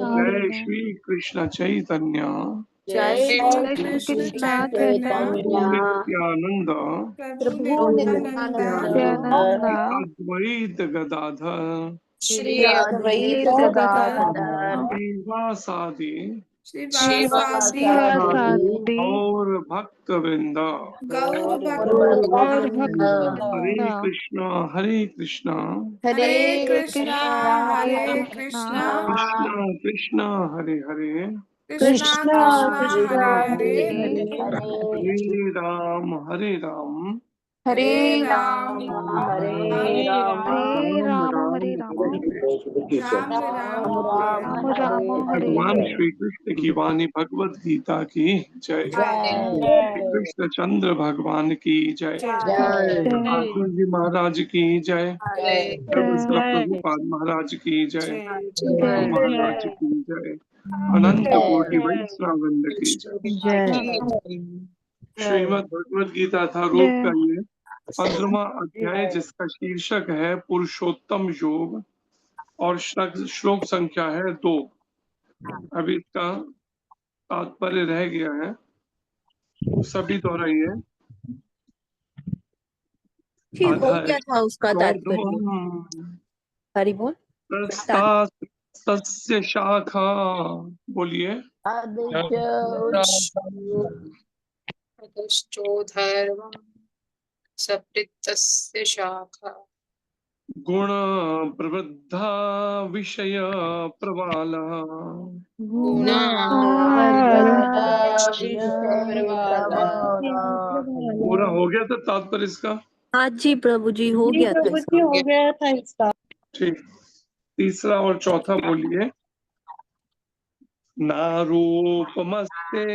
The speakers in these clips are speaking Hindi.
जय श्री कृष्ण चैतन्य जय जय श्री श्री कृष्ण कृष्ण चैतन्य नित्यानंद प्रभु नित्यानंद अद्वैत गदाधर श्री अद्वैत गदाधर श्रीवासादि श्रीवासादि और भक्त वृंद गौर भक्तवृंद हरे कृष्णा हरे कृष्णा हरे कृष्णा हरे कृष्णा कृष्णा कृष्णा हरे हरे कृष्णा कृष्णा हरे हरे हरे राम हरे राम हरे राम हरे राम राम राम हरे हरे राम राम हरे भगवान श्री कृष्ण की वाणी भगवत गीता की जय श्री कृष्ण चंद्र भगवान की जय ठाकुर जी महाराज की जय प्रभु श्री प्रभुपाद महाराज की जय गुरु महाराज की जय अनंत कोटि वैष्णववृंद की जय श्रीमद् भगवद गीता था रूप का ये 15वां अध्याय जिसका शीर्षक है पुरुषोत्तम योग और श्लोक संख्या है 2। अभी इसका तात्पर्य रह गया है, सभी दोहराइए। आधा है। क्या था उसका तात्पर्य? हरि बोल। सस्य शाखा बोलिए। धर्म सप्तस्य शाखा गुण प्रवृद्धा विषय प्रवाल पूरा हो गया था तात्पर्य इसका? हाँ जी प्रभु जी, हो गया था इसका। ठीक, तीसरा और चौथा बोलिए। नारूपमस्ते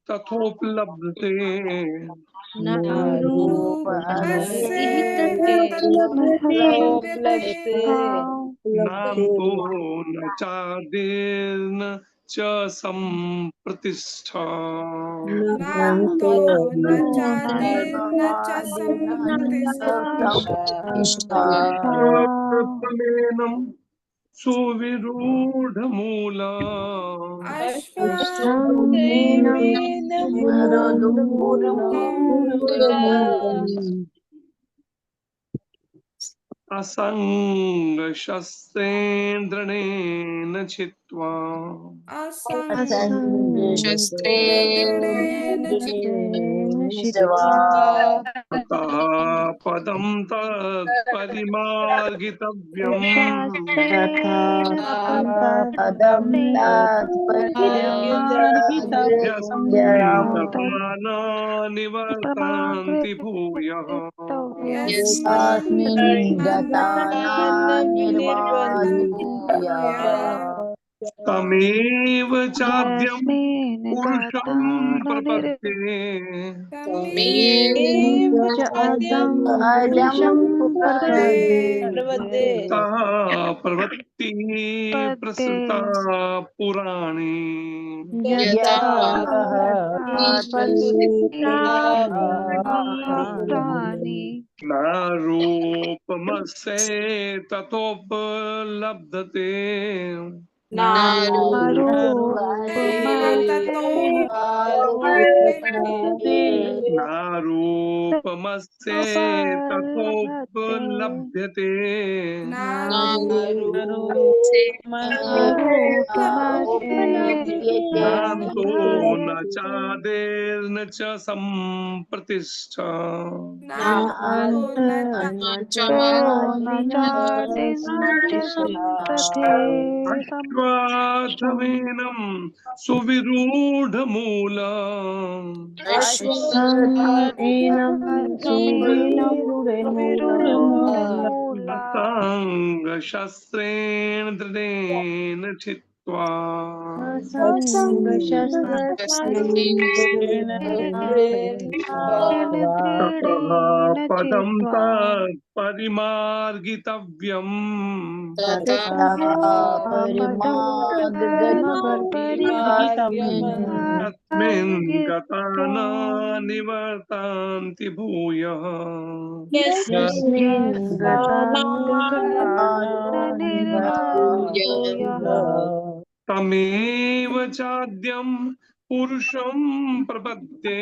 तथोपलब्धते नाम तो न चादिर्न च संप्रतिष्ठा प्रथमेनं सुविरूढ़मूला असंगशस्त्रेन्द्रणेन छित्त्वा ततः पदं तत्परिमार्गितव्यम् निवर्तन्ति भूयः तमेव चाद्यं पुरुषं प्रपद्ये सः प्रवृत्ति प्रसृता पुराणी न रूपमस्ये ततोपलब्धते नारूपमस्ये तथोपलभ्यते नान्तो न चादिर्न च संप्रतिष्ठा अश्वात्थमेनं सुविरूढमूला असंगशस्त्रेण दृढेन छित्त्वा ततः पदं तत्परिमार्गितव्यम् तस्मिन् गता न निवर्तन्ति भूयः तमेव चाद्यं पुरुषं प्रपद्ये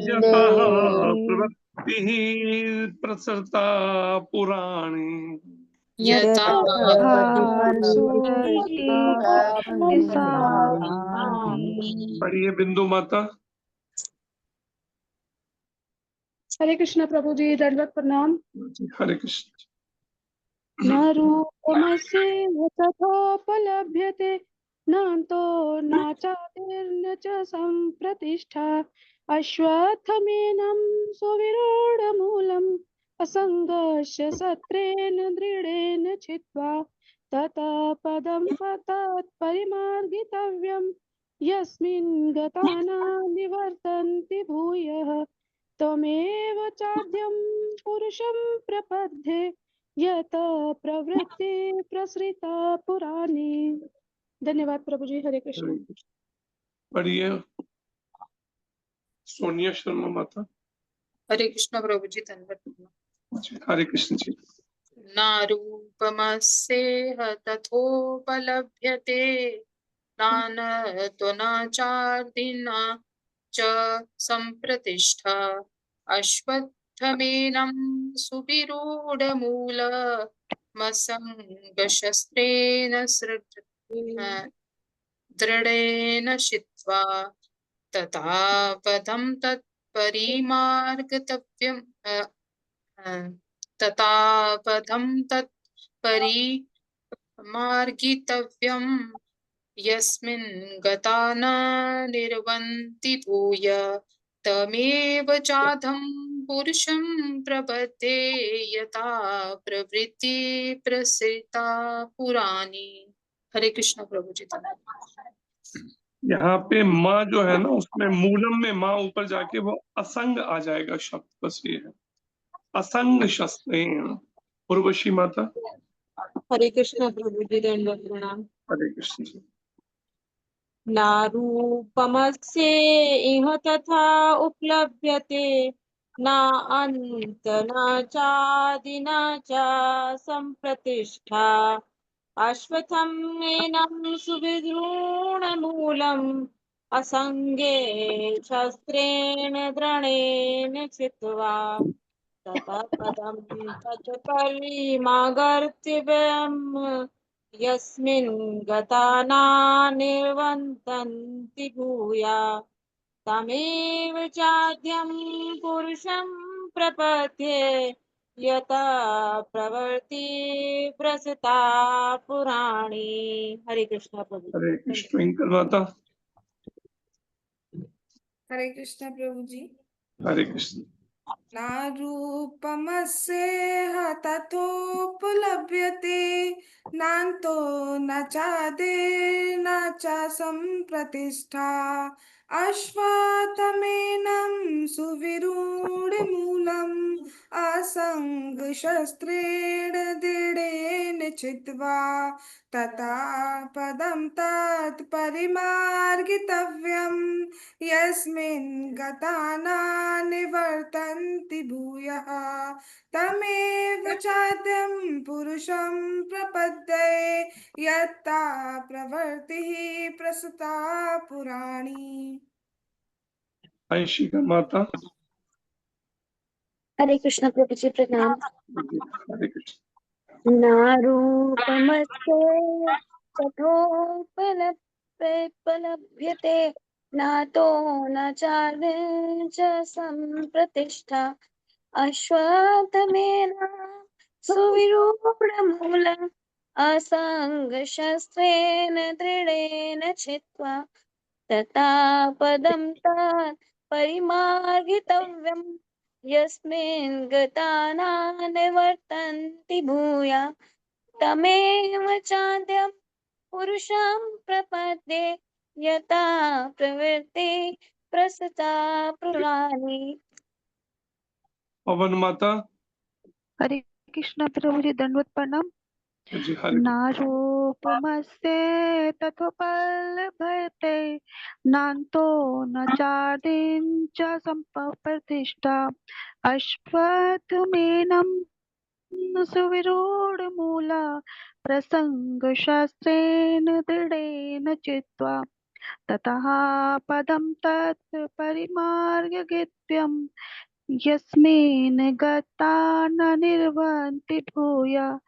यतः प्रवृत्तिः प्रसृता पुराणे। पढ़िए बिंदु माता। हरे कृष्णा प्रभु जी, दंडवत प्रणाम। हरे कृष्ण। न रूपमस्येह तथोपलभ्यते नान्तो न चादिर्न च सम्प्रतिष्ठा अश्वत्थमेनं सुविरूढमूलम् असङ्गस्य सत्रेण दृढेन छित्त्वा ततः पदं तत्परिमार्गितव्यं यस्मिन् गता न निवर्तन्ति भूयः त्वमेव चाद्यं पुरुषं प्रपद्ये यत प्रवृत्ति प्रसृता पुराणी। धन्यवाद प्रभु जी। हरे कृष्ण। पढ़िए सोनिया शर्मा माता। हरे कृष्ण प्रभु जी, धन्यवाद। हरे कृष्ण जी। नारूपमस्येह तथोपलभ्यते नानत्वनाचार्दिना च सम्प्रतिष्ठा अश्वत्थमेनं सुविरूढमूलमसङ्गशस्त्रेण दृढेन छित्त्वा तथा पदं तत्परिमार्गितव्यं यस्मिन् गता न निर्वन्ति भूय तमेव चाधं पुरुषं प्रपद्ये यथा प्रवृत्ति प्रसृता पुराणी। हरे कृष्ण प्रभु जी। यहाँ पे माँ जो है ना, उसमें मूलम में माँ ऊपर जाके वो असंग आ जाएगा शब्द, बस ये है असंग शस्त्रेण। उर्वशी माता। हरे कृष्ण प्रभु जी, दंडवत प्रणाम। हरे कृष्ण जी। नारूपमस्येह तथा उपलभ्यते न अन्त न चादिना च सम्प्रतिष्ठा अश्वत्थमेनं सुविरूढमूलम् असङ्गे शस्त्रेण दृढेन छित्त्वा ततः पदं तत्परिमार्गितव्यम् यस्मिन् गता न निर्वर्तन्ति भूया तमेव चाद्यं पुरुषं प्रपद्ये यथा प्रवृत्ति प्रसृता पुराणी। हरे कृष्ण प्रभु। हरे कृष्ण। ट्विंकल माता। हरे कृष्ण प्रभु जी। हरे कृष्ण। नारूपमस्येह तथोपलभ्यते नान्तो न चादिर्न च सम्प्रतिष्ठा अश्वत्थमेनं सुविरूढमूलम् असङ्गशस्त्रेण दृढेन छित्त्वा तथा पदं तत्परिमार्गितव्यम् यस्मिन् गता न निवर्तन्ति भूयः तमेव चाद्यं पुरुषं प्रपद्ये यथा प्रवृत्तिः प्रसृता पुराणी। आयशिका माता। हरे कृष्ण प्रभु जी, प्रणाम। हरे कृष्ण। नारूपमस्ये तथोपलभ्यते नातो न चार्य च सम्प्रतिष्ठा अश्वत्थमेन सुविरूढमूलम् असङ्गशस्त्रेण दृढेन छित्त्वा तथा पदं तत् परिमार्गितव्यम् यस्मिन् गता न निवर्तन्ति भूया तमेव चाद्यं पुरुषं प्रपद्ये यथा प्रवृत्ति प्रसृता पुराणी। पवन माता। हरे कृष्ण प्रभु जी, दंडवत प्रणाम। जी। हरे नारूपमस्येह रूपमस्य तथोपलभ्यते नान्तो न चादिं च सम्प्रतिष्ठा अश्वत्थमेनं सुविरूढमूला प्रसङ्गशास्त्रेण दृढेन चित्वा ततः पदं तत् परिमार्गयित्वम् यस्मिन् गता न निर्वन्ति भूया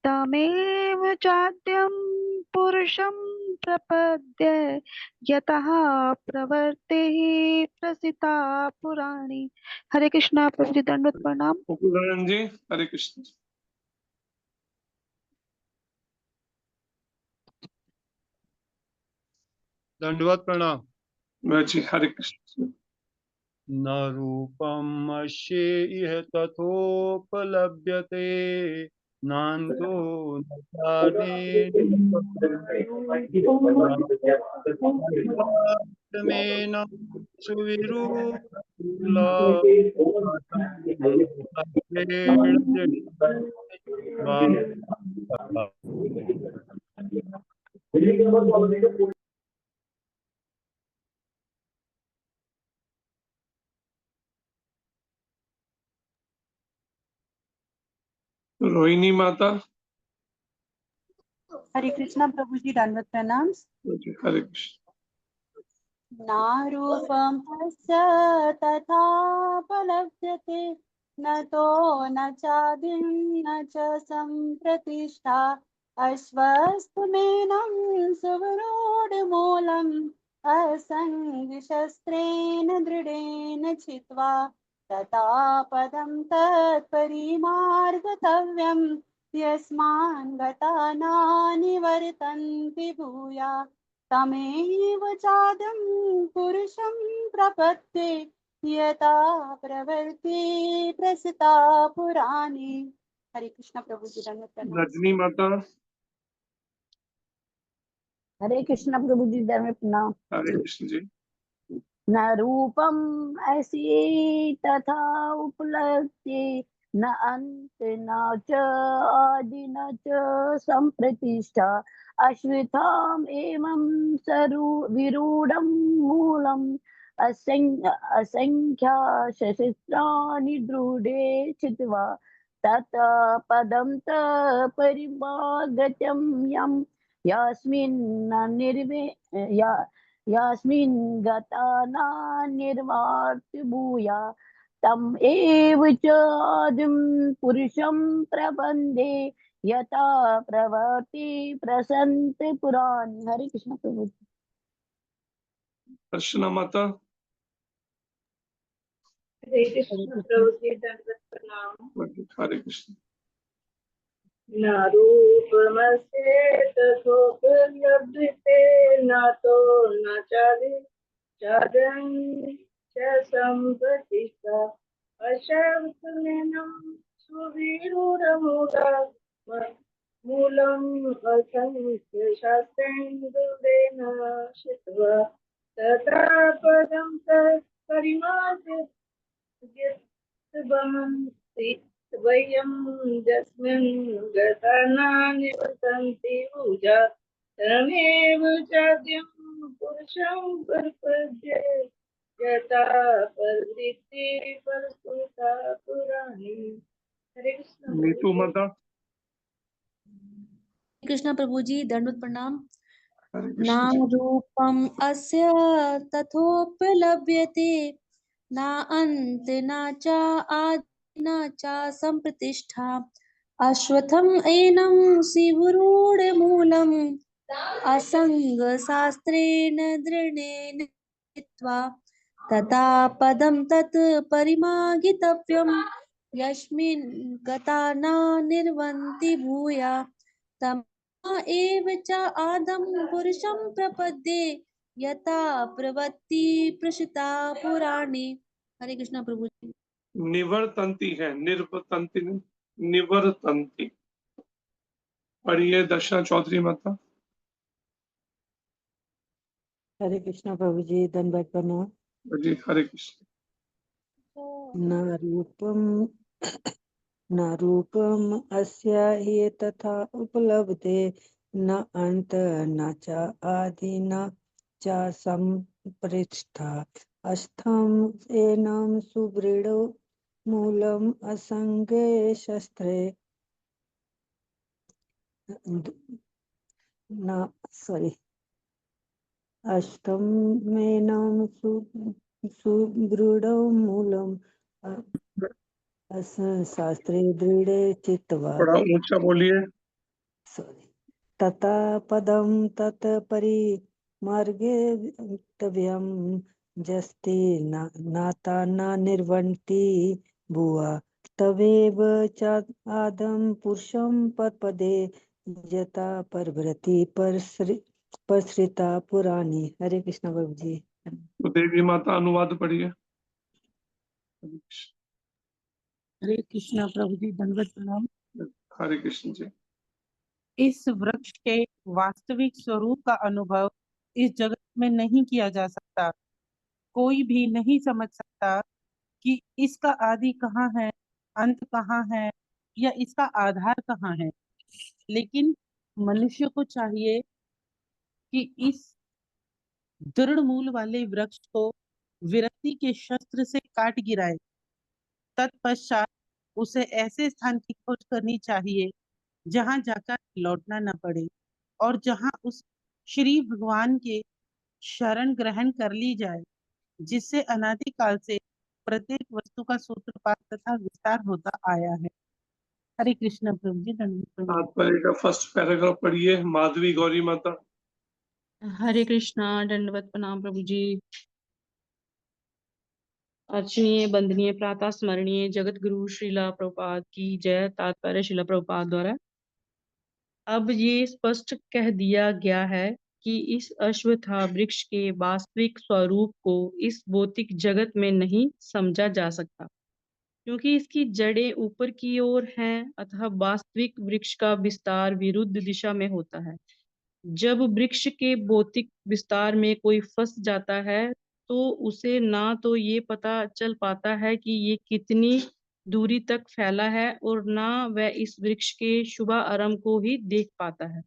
तमेव चाद्यं पुरुषं प्रपद्ये यतः प्रवृत्तिः प्रसिता पुराणी। हरे कृष्णा प्रभु जी, दंडवत प्रणाम। मुकुंदन जी, हरे कृष्ण। दंडवत प्रणाम। जी, हरे कृष्ण। न रूपम् अस्येह तथोपलभ्यते नान्तो न चादिं मेनं सुविरूढमूला रोहिणी माता। हरे कृष्णा प्रभु जी, दंडवत प्रणाम। जी, हरे कृष्ण। नारूपं तस्य तथापलभ्यते न तो न चादिं न च सम्प्रतिष्ठा अश्वस्थमेनं सुविरूढमूलम् असङ्गशस्त्रेण दृढेन छित्त्वा तथा पदं तत्परिमार्गतव्यम् यस्मान् गता नानिवर्तन्ति भूया तमेव चाद्यं पुरुषं प्रपद्ये यथा प्रवृत्ति प्रसिता पुराणी। हरे कृष्णा प्रभु जी, दंडवत प्रणाम। रजनी माता। हरे कृष्ण प्रभु जी, दंडवत प्रणाम। हरे कृष्ण जी। न रूपम ऐसी तथा उपलब्धि न अंत न च आदि न च संप्रतिष्ठा अश्वत्थाम एवं सरु विरूढ़म मूलम असंख्या शस्त्राणि दृढे चित्वा तत पदं त परिमागत्यं यं यस्मिन् न निर्वे यस्मिन् गता न निर्वार्ति भूया तम एव च आदिं पुरुषं प्रबन्धे यथा प्रवर्ति प्रसन्त पुराणी। हरे कृष्ण प्रभु। अर्चना माता। हरे कृष्ण प्रभु जी, दंडवत प्रणाम। हरे कृष्ण। न रूपमस्य तथोपलभ्यते न तो न चादिं च सम्प्रतिष्ठा अश्वत्थमेनं सुविरूढमूलम् असंख्यशास्त्रेण दृढेन छित्त्वा तथा पदं तत्परिमार्गयित्वा वयं यस्मिन् गता न निवर्तन्ति भूया तमेव चाद्यं पुरुषं प्रपद्ये यथा प्रवृत्ति प्रस्तुता पुराणी। हरे कृष्ण। नीतू माता। कृष्ण प्रभु जी, दंडवत प्रणाम। हरे न कृष्ण। रूपम् अस्य तथोपलभ्यते न अन्त न च आदि न च सम्प्रतिष्ठा अश्वत्थम् एनं सुविरूढमूलम् असङ्गशास्त्रेण दृढेन चित्वा तथा पदं तत् परिमार्गितव्यम् यस्मिन् गता न निर्वन्ति भूया तम एव च आदं पुरुषं प्रपद्ये यथा प्रवृत्ति प्रसिता पुराणी। हरे कृष्णा प्रभु जी। निवर्तन्ति है, निर्वर्तन्ति नहीं, निवर्तन्ति। पढ़िए दर्शना चौधरी माता। हरे कृष्णा प्रभु जी, दंडवत प्रणाम। जी, हरे कृष्ण। न रूपम अस्य हि तथा उपलभते न अंत न च आदि न च संपृष्ठा अस्थम एनम सुदृढ़ मूलम असंगे शस्त्रे न सॉरी अष्टमेनं सुदृढ़ मूलम शास्त्रे दृढ़े चित्वा थोड़ा ऊंचा बोलिए। सॉरी तथा पदम तत्परि मार्गे तव्यम जस्ति नाता न निर्वन्ति भुवा तवेव च आदम पुरुषं पदपदे यथा परवृत्ति परश्रिता पुराणी। हरे कृष्ण प्रभु जी। तो देवी माता अनुवाद पढ़िए। हरे कृष्णा प्रभु जी, दंडवत प्रणाम। हरे कृष्ण जी। इस वृक्ष के वास्तविक स्वरूप का अनुभव इस जगत में नहीं किया जा सकता। कोई भी नहीं समझ सकता कि इसका आदि कहाँ है, अंत कहाँ है या इसका आधार कहाँ है। लेकिन मनुष्य को चाहिए कि इस दृढ़ मूल वाले वृक्ष को विरक्ति के शस्त्र से काट गिराए। तत्पश्चात उसे ऐसे स्थान की खोज करनी चाहिए जहां जाकर लौटना न पड़े और जहां उस श्री भगवान के शरण ग्रहण कर ली जाए, जिससे अनादिकाल से प्रत्येक वस्तु का सूत्रपात तथा विस्तार होता आया है। हरे कृष्ण प्रभु जी, दंडवत प्रणाम। तात्पर्य का फर्स्ट पैराग्राफ पढ़िए, माधवी गौरी माता। हरे कृष्णा, दंडवत प्रणाम प्रभु जी। अर्चनीय वंदनीय प्रातः स्मरणीय जगत गुरु श्रीला प्रभुपाद की जय। तात्पर्य श्रीला प्रभुपाद द्वारा। अब ये स्पष्ट कह दिया गया है कि इस अश्वत्था वृक्ष के वास्तविक स्वरूप को इस भौतिक जगत में नहीं समझा जा सकता, क्योंकि इसकी जड़ें ऊपर की ओर हैं, अतः वास्तविक वृक्ष का विस्तार विरुद्ध दिशा में होता है। जब वृक्ष के भौतिक विस्तार में कोई फंस जाता है तो उसे ना तो ये पता चल पाता है कि ये कितनी दूरी तक फैला है और ना वह इस वृक्ष के शुभारंभ को ही देख पाता है।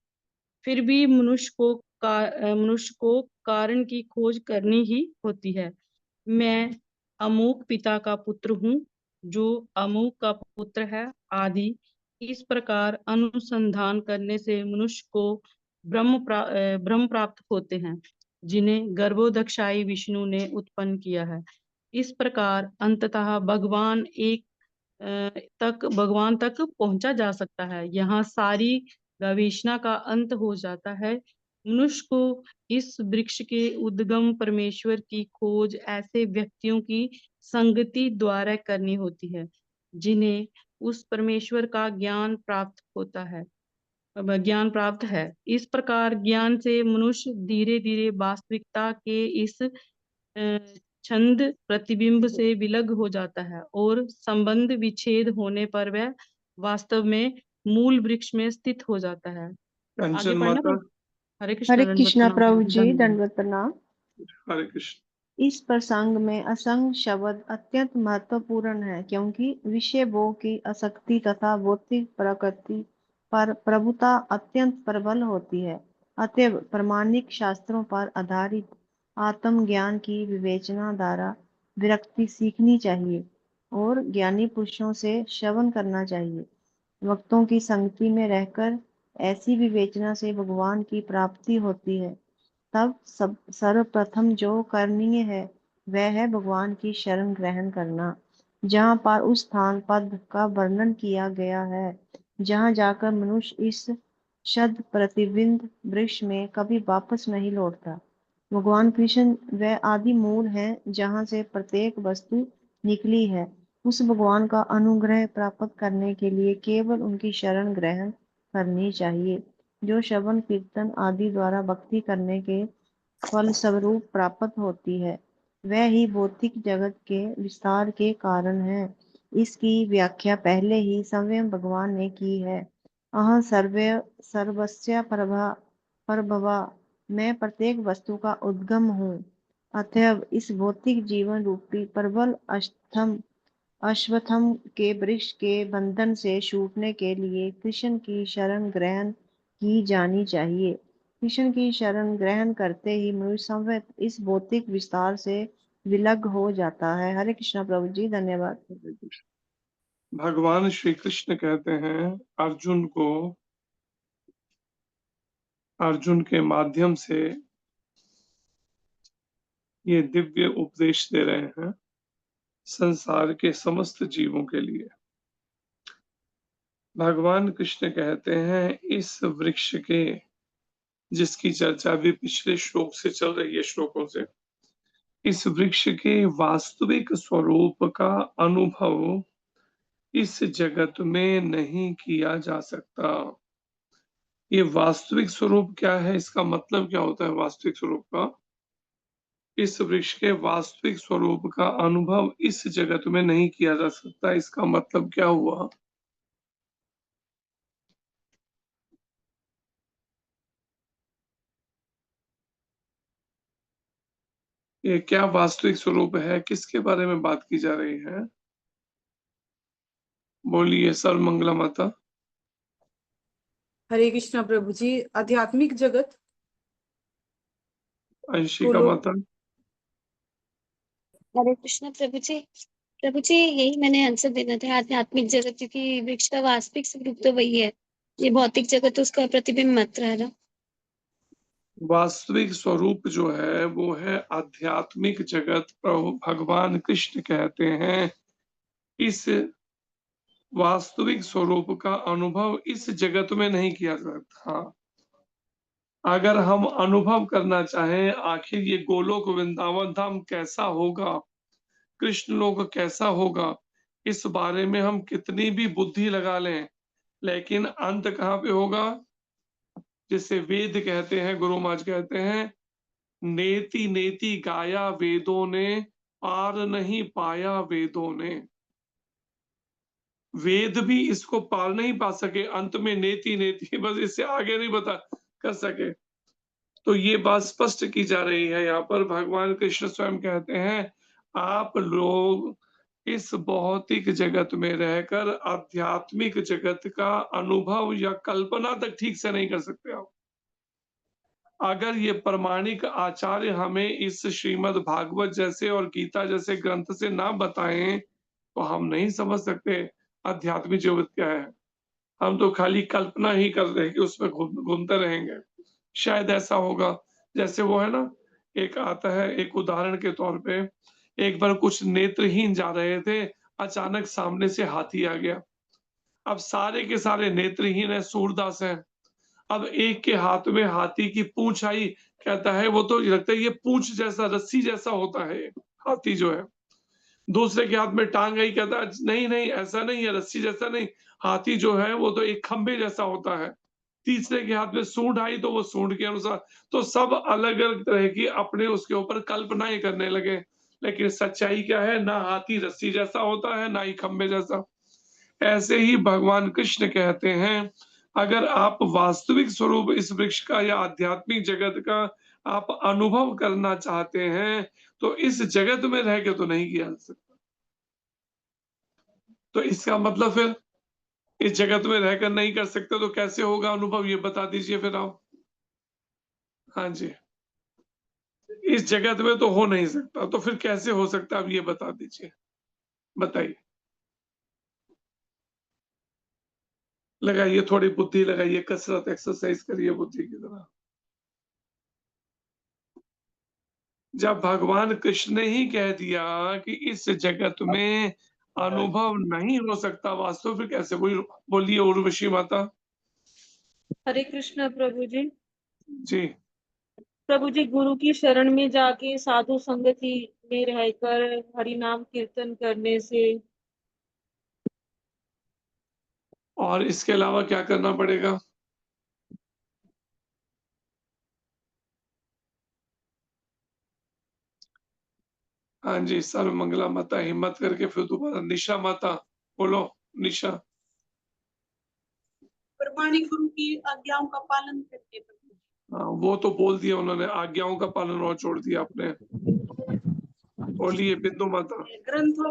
फिर भी मनुष्य को कारण की खोज करनी ही होती है। मैं अमूक पिता का पुत्र हूँ जो अमूक का पुत्र है आदि। इस प्रकार अनुसंधान करने से मनुष्य को ब्रह्म प्राप्त होते हैं, जिन्हें गर्भोदक्षाई विष्णु ने उत्पन्न किया है। इस प्रकार अंततः भगवान तक पहुंचा जा सकता है। यहाँ सारी गवेषणा का अंत हो जाता है। मनुष्य को इस वृक्ष के उद्गम परमेश्वर की खोज ऐसे व्यक्तियों की संगति द्वारा करनी होती है जिन्हें उस परमेश्वर का ज्ञान प्राप्त है। इस प्रकार ज्ञान से मनुष्य धीरे धीरे वास्तविकता के इस छंद प्रतिबिंब से विलग हो जाता है और संबंध विच्छेद होने पर वह वास्तव में मूल वृक्ष में स्थित हो जाता है। आगे पढ़ना प्रभु। हरे कृष्ण प्रभु जी, दंडवत प्रणाम। हरे कृष्ण। इस प्रसंग में असंग शब्द अत्यंत महत्वपूर्ण है, क्योंकि विषय भोग की आसक्ति तथा भौतिक प्रकृति पर प्रभुता अत्यंत प्रबल होती है। अतएव प्रामाणिक शास्त्रों पर आधारित आत्मज्ञान की विवेचना द्वारा विरक्ति सीखनी चाहिए और ज्ञानी पुरुषों से श्रवण करना चाहिए। भक्तों की संगति में रहकर ऐसी विवेचना से भगवान की प्राप्ति होती है। तब सर्वप्रथम जो करणीय है वह है भगवान की शरण ग्रहण करना। जहाँ पर उस स्थान पद का वर्णन किया गया है जहाँ जाकर मनुष्य इस शब्द प्रतिबिंब वृक्ष में कभी वापस नहीं लौटता। भगवान कृष्ण वह आदि मूल है जहाँ से प्रत्येक वस्तु निकली है। उस भगवान का अनुग्रह प्राप्त करने के लिए केवल उनकी शरण ग्रहण करनी चाहिए, जो श्रवण कीर्तन आदि द्वारा भक्ति करने के फल स्वरूप प्राप्त होती है। वह ही भौतिक जगत के विस्तार के कारण है। इसकी व्याख्या पहले ही स्वयं भगवान ने की है। अहं सर्वस्य प्रभवा, मैं प्रत्येक वस्तु का उद्गम हूँ। अतएव इस भौतिक जीवन रूपी प्रबल अश्वत्थम के वृक्ष के बंधन से छूटने के लिए कृष्ण की शरण ग्रहण की जानी चाहिए। कृष्ण की शरण ग्रहण करते ही मनुष्य संवेद इस भौतिक विस्तार से विलग हो जाता है। हरे कृष्णा प्रभु जी, धन्यवाद। भगवान श्री कृष्ण कहते हैं अर्जुन को, अर्जुन के माध्यम से ये दिव्य उपदेश दे रहे हैं संसार के समस्त जीवों के लिए। भगवान कृष्ण कहते हैं इस वृक्ष के, जिसकी चर्चा भी पिछले श्लोक से चल रही है, श्लोकों से, इस वृक्ष के वास्तविक स्वरूप का अनुभव इस जगत में नहीं किया जा सकता। ये वास्तविक स्वरूप क्या है, इसका मतलब क्या होता है वास्तविक स्वरूप का? इस वृक्ष के वास्तविक स्वरूप का अनुभव इस जगत में नहीं किया जा सकता। इसका मतलब क्या हुआ? ये क्या वास्तविक स्वरूप है, किसके बारे में बात की जा रही है? बोलिए सर्वमंगला माता। हरे कृष्णा प्रभु जी, आध्यात्मिक जगत। अंशिका माता। हरे कृष्ण प्रभु जी। प्रभु जी, यही मैंने आंसर देना था, आध्यात्मिक जगत, क्योंकि वृक्ष का वास्तविक स्वरूप तो वही है, ये भौतिक जगत उसका प्रतिबिंब मात्र है ना। वास्तविक स्वरूप जो है वो है आध्यात्मिक जगत। प्रभु भगवान कृष्ण कहते हैं इस वास्तविक स्वरूप का अनुभव इस जगत में नहीं किया जा सकता। अगर हम अनुभव करना चाहें आखिर ये गोलोक वृंदावन धाम कैसा होगा, कृष्ण लोक कैसा होगा, इस बारे में हम कितनी भी बुद्धि लगा लें, लेकिन अंत कहाँ पे होगा? जिसे वेद कहते हैं, गुरु महाराज कहते हैं, नेति नेति गाया वेदों ने, पार नहीं पाया वेदों ने। वेद भी इसको पार नहीं पा सके, अंत में नेति नेति, बस इससे आगे नहीं बता कर सके। तो ये बात स्पष्ट की जा रही है यहाँ पर। भगवान कृष्ण स्वयं कहते हैं आप लोग इस भौतिक जगत में रहकर आध्यात्मिक जगत का अनुभव या कल्पना तक ठीक से नहीं कर सकते आप। अगर ये प्रामाणिक आचार्य हमें इस श्रीमद् भागवत जैसे और गीता जैसे ग्रंथ से ना बताएं तो हम नहीं समझ सकते आध्यात्मिक जगत क्या है। हम तो खाली कल्पना ही कर रहे हैं कि उसमें घूमते रहेंगे। शायद ऐसा होगा जैसे वो है ना, एक आता है, एक उदाहरण के तौर पे, एक बार कुछ नेत्रहीन जा रहे थे, अचानक सामने से हाथी आ गया। अब सारे के सारे नेत्रहीन है, सूरदास है। अब एक के हाथ में हाथी की पूंछ आई, कहता है वो तो लगता है ये पूंछ जैसा, रस्सी जैसा होता है हाथी जो है। दूसरे के हाथ में टांग आई, कहता है नहीं नहीं ऐसा नहीं है, रस्सी जैसा नहीं, हाथी जो है वो तो एक खंबे जैसा होता है। तीसरे के हाथ में सूंड आई तो वो सूंड के अनुसार। तो सब अलग अलग तरह की अपने उसके ऊपर कल्पनाएं करने लगे, लेकिन सच्चाई क्या है? ना हाथी रस्सी जैसा होता है, ना ही खंबे जैसा। ऐसे ही भगवान कृष्ण कहते हैं अगर आप वास्तविक स्वरूप इस वृक्ष का या आध्यात्मिक जगत का आप अनुभव करना चाहते हैं तो इस जगत में रह के तो नहीं किया जा सकता। तो इसका मतलब फिर इस जगत में रहकर नहीं कर सकते तो कैसे होगा अनुभव, ये बता दीजिए फिर आप। हाँ जी, इस जगत में तो हो नहीं सकता, तो फिर कैसे हो सकता, आप ये बता दीजिए, बताइए। लगाइए थोड़ी बुद्धि, लगाइए, कसरत, एक्सरसाइज करिए बुद्धि की तरह। जब भगवान कृष्ण ने ही कह दिया कि इस जगत में अनुभव नहीं हो सकता वास्तव, फिर कैसे? बोलिए उर्वशी माता। हरे कृष्ण प्रभु जी। जी प्रभु जी, गुरु की शरण में जाके साधु संगति में रहकर हरि नाम कीर्तन करने से। और इसके अलावा क्या करना पड़ेगा? हाँ जी, सर्व मंगला माता हिम्मत करके फिर दोबारा। निशा माता बोलो। निशा। प्रमाणिक गुरु की आज्ञाओं का पालन करके। हाँ वो तो बोल दिया उन्होंने, आज्ञाओं का पालन और छोड़ दिया आपने। बोलिए बिंदु माता। ग्रंथों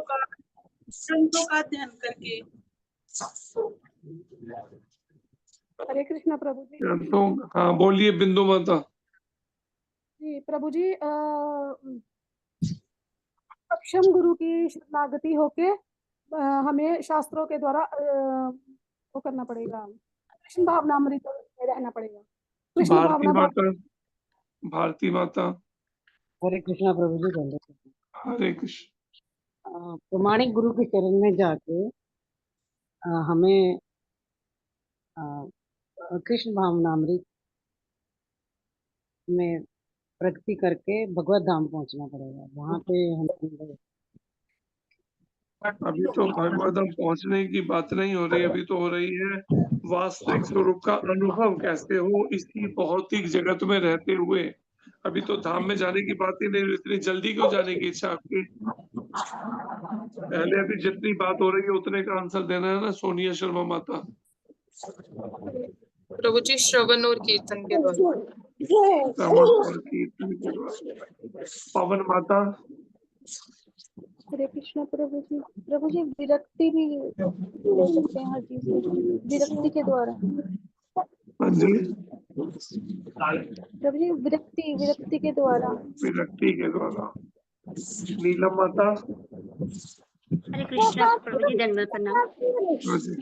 का अध्ययन करके। हरे कृष्णा प्रभु जी। तो हाँ बोलिए बिंदु माता। जी प्रभु जी, सक्षम गुरु की शरणागति होके हमें शास्त्रों के द्वारा वो करना पड़ेगा, कृष्ण भावनामृत में रहना पड़ेगा। कृष्ण भारती भावना माता, भारती माता। हरे कृष्णा प्रभु जी। दंडवत। हरे कृष्ण। प्रमाणिक गुरु के चरण में जाके हमें कृष्ण भावनामृत में प्रगति करके भगवत धाम पहुंचना पड़ेगा। वहां पे हम अभी तो भगवत धाम पहुंचने की बात नहीं हो रही, अभी तो हो रही है वास्तविक स्वरूप का अनुभव कैसे हो इसी भौतिक जगत में रहते हुए। अभी तो धाम में जाने की बात ही नहीं, इतनी जल्दी क्यों जाने की इच्छा आपकी? पहले अभी जितनी बात हो रही है उतने का आंसर देना है ना सोनिया शर्मा माता। प्रभु जी श्रवण और कीर्तन के द्वारा। श्रवण और कीर्तन के द्वारा। पवन माता। हरे कृष्णा प्रभु जी। प्रभु जी विरक्ति भी ले सकते हैं हर चीज से, विरक्ति के द्वारा। हाँ जी, प्रभु जी विरक्ति, विरक्ति के द्वारा। विरक्ति के द्वारा। नीलम माता। हरे कृष्णा प्रभु जी। दंडवत प्रणाम। हाँ जी।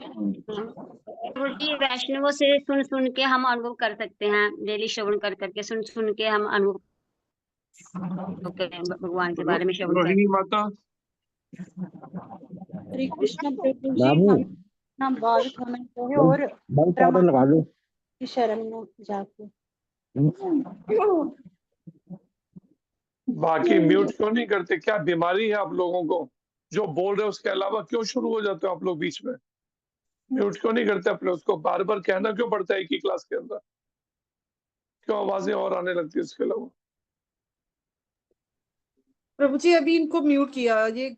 प्रभु जी वैष्णवों से सुन सुन के हम अनुभव कर सकते हैं, डेली श्रवण कर करके सुन सुन के हम अनुभव भगवान के बारे में श्रवण कर। रोहिणी माता। हरे कृष्णा प्रभु जी। हम बालक होना चाहिए और लगा लो की शरण में जाके। बाकी म्यूट क्यों नहीं करते? क्या बीमारी है आप लोगों को? जो बोल रहे हो उसके अलावा क्यों शुरू हो जाते हो आप लोग बीच में? म्यूट क्यों नहीं करते अपने? उसको बार बार कहना क्यों पड़ता है एक ही क्लास के अंदर? क्यों आवाजें और आने लगती है उसके अलावा? प्रभु जी अभी इनको म्यूट किया, ये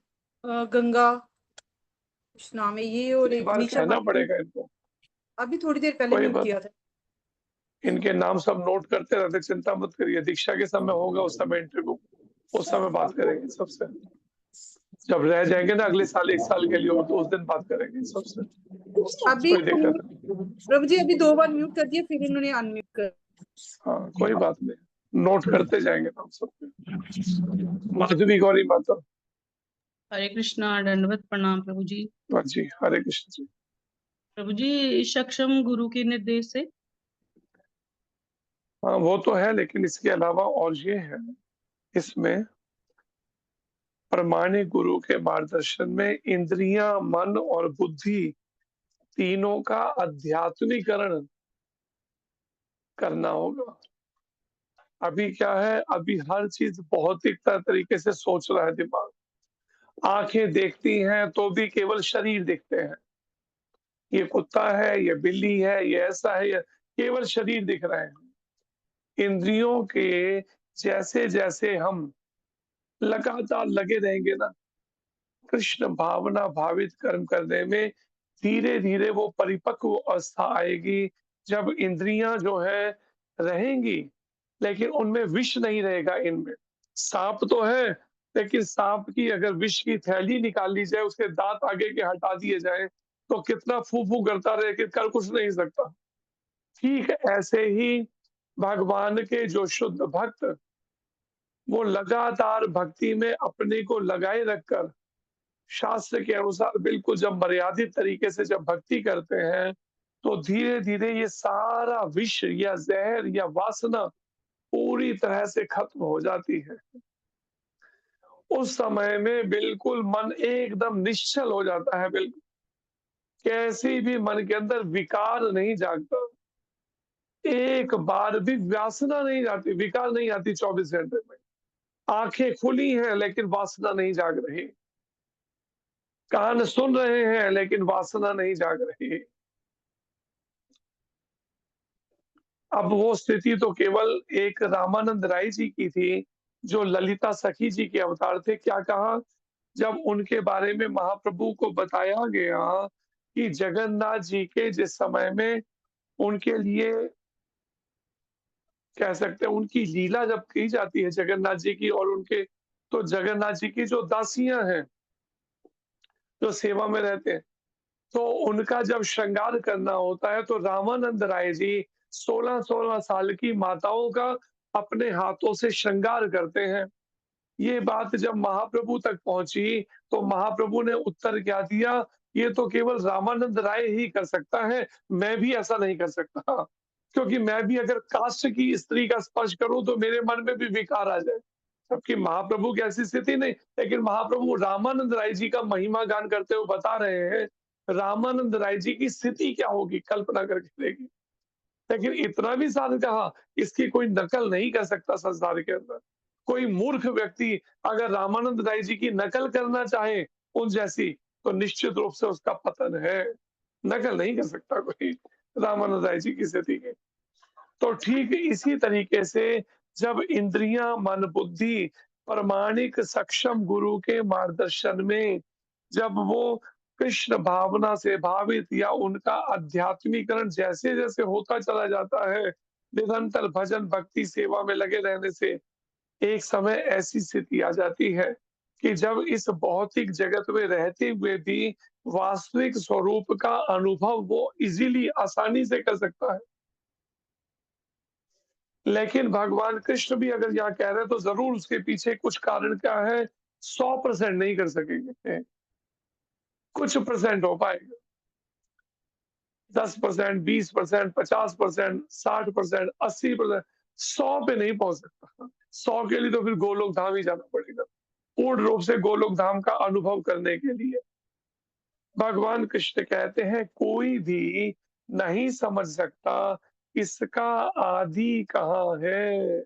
गंगा कुछ नाम है ये, और एक बार निशा कहना भाटी। पड़ेगा इनको। अभी थोड़ी देर पहले कोई म्यूट बात, किया था। इनके नाम सब नोट करते रहते, चिंता मत करिए। दीक्षा के समय होगा उस समय इंटरव्यू, उस समय बात करेंगे सबसे। जब रह जाएंगे ना अगले साल 1 साल के लिए, तो उस दिन बात करेंगे सबसे। अभी कोई दिक्कत नहीं। प्रभु जी अभी 2 बार म्यूट कर दिया, फिर इन्होंने अनम्यूट कर। हाँ कोई बात नहीं, नोट करते जाएंगे हम सबके। माधवी गौरी माता। हरे कृष्णा। दंडवत प्रणाम प्रभु जी। हाँ जी, हरे कृष्ण जी। प्रभु जी सक्षम गुरु के निर्देश से। हाँ वो तो है, लेकिन इसके अलावा और ये है इसमें प्रमाणिक गुरु के मार्गदर्शन में इंद्रियां, मन और बुद्धि तीनों का आध्यात्मिकरण करना होगा। अभी क्या है, अभी हर चीज भौतिक तरीके से सोच रहा है दिमाग। आंखें देखती हैं तो भी केवल शरीर दिखते हैं, ये कुत्ता है, ये बिल्ली है, ये ऐसा है, ये केवल शरीर दिख रहे हैं। इंद्रियों के जैसे जैसे हम लगातार लगे रहेंगे ना कृष्ण भावना भावित कर्म करने में, धीरे धीरे वो परिपक्व अवस्था आएगी जब इंद्रियां जो है रहेंगी, लेकिन उनमें विष नहीं रहेगा। इनमें सांप तो है, लेकिन सांप की अगर विष की थैली निकाल ली जाए, उसके दांत आगे के हटा दिए जाए, तो कितना फू फू करता रहे कि कर कुछ नहीं सकता। ठीक ऐसे ही भगवान के जो शुद्ध भक्त, वो लगातार भक्ति में अपने को लगाए रखकर शास्त्र के अनुसार बिल्कुल जब मर्यादित तरीके से जब भक्ति करते हैं, तो धीरे धीरे ये सारा विष या जहर या वासना पूरी तरह से खत्म हो जाती है। उस समय में बिल्कुल मन एकदम निश्चल हो जाता है, बिल्कुल कैसी भी मन के अंदर विकार नहीं जागता, एक बार भी वासना नहीं जाती, विकार नहीं आती 24 घंटे में। आंखें खुली हैं लेकिन वासना नहीं जाग रही, कान सुन रहे हैं लेकिन वासना नहीं जाग रही। अब वो स्थिति तो केवल एक रामानंद राय जी की थी, जो ललिता सखी जी के अवतार थे। क्या कहा जब उनके बारे में महाप्रभु को बताया गया कि जगन्नाथ जी के जिस समय में उनके लिए कह सकते हैं उनकी लीला जब की जाती है जगन्नाथ जी की और उनके, तो जगन्नाथ जी की जो दासियां हैं जो सेवा में रहते हैं, तो उनका जब श्रृंगार करना होता है तो रामानंद राय जी 16-16 साल की माताओं का अपने हाथों से श्रृंगार करते हैं। ये बात जब महाप्रभु तक पहुंची तो महाप्रभु ने उत्तर क्या दिया, ये तो केवल रामानंद राय ही कर सकता है, मैं भी ऐसा नहीं कर सकता, क्योंकि मैं भी अगर काष्ठ की स्त्री का स्पर्श करूं तो मेरे मन में भी विकार आ जाए। जबकि महाप्रभु की ऐसी स्थिति नहीं, लेकिन महाप्रभु रामानंद राय जी का महिमा गान करते हुए बता रहे हैं, रामानंद राय जी की स्थिति क्या होगी, कल्पना करके देखिए। लेकिन इतना भी साथ कहा, इसकी कोई नकल नहीं कर सकता संसार के अंदर। कोई मूर्ख व्यक्ति अगर रामानंद राय जी की नकल करना चाहे उन जैसी, तो निश्चित रूप से उसका पतन है। नकल नहीं कर सकता कोई रामानंद राय जी की स्थिति की। तो ठीक इसी तरीके से जब इंद्रियां, मन, बुद्धि प्रामाणिक सक्षम गुरु के मार्गदर्शन में जब वो कृष्ण भावना से भावित या उनका आध्यात्मिकरण जैसे जैसे होता चला जाता है, निरंतर भजन भक्ति सेवा में लगे रहने से एक समय ऐसी स्थिति आ जाती है कि जब इस भौतिक जगत में रहते हुए भी वास्तविक स्वरूप का अनुभव वो इजीली, आसानी से कर सकता है। लेकिन भगवान कृष्ण भी अगर यहाँ कह रहे हैं तो जरूर उसके पीछे कुछ कारण क्या है, 100% नहीं कर सकेंगे, कुछ परसेंट हो पाएगा, 10%, 20%, 50%, 60%, 80%, 100 पे नहीं पहुंच सकता। 100 के लिए तो फिर गोलोक धाम ही जाना पड़ेगा, पूर्ण रूप से गोलोक धाम का अनुभव करने के लिए। भगवान कृष्ण कहते हैं कोई भी नहीं समझ सकता इसका आदि कहाँ है,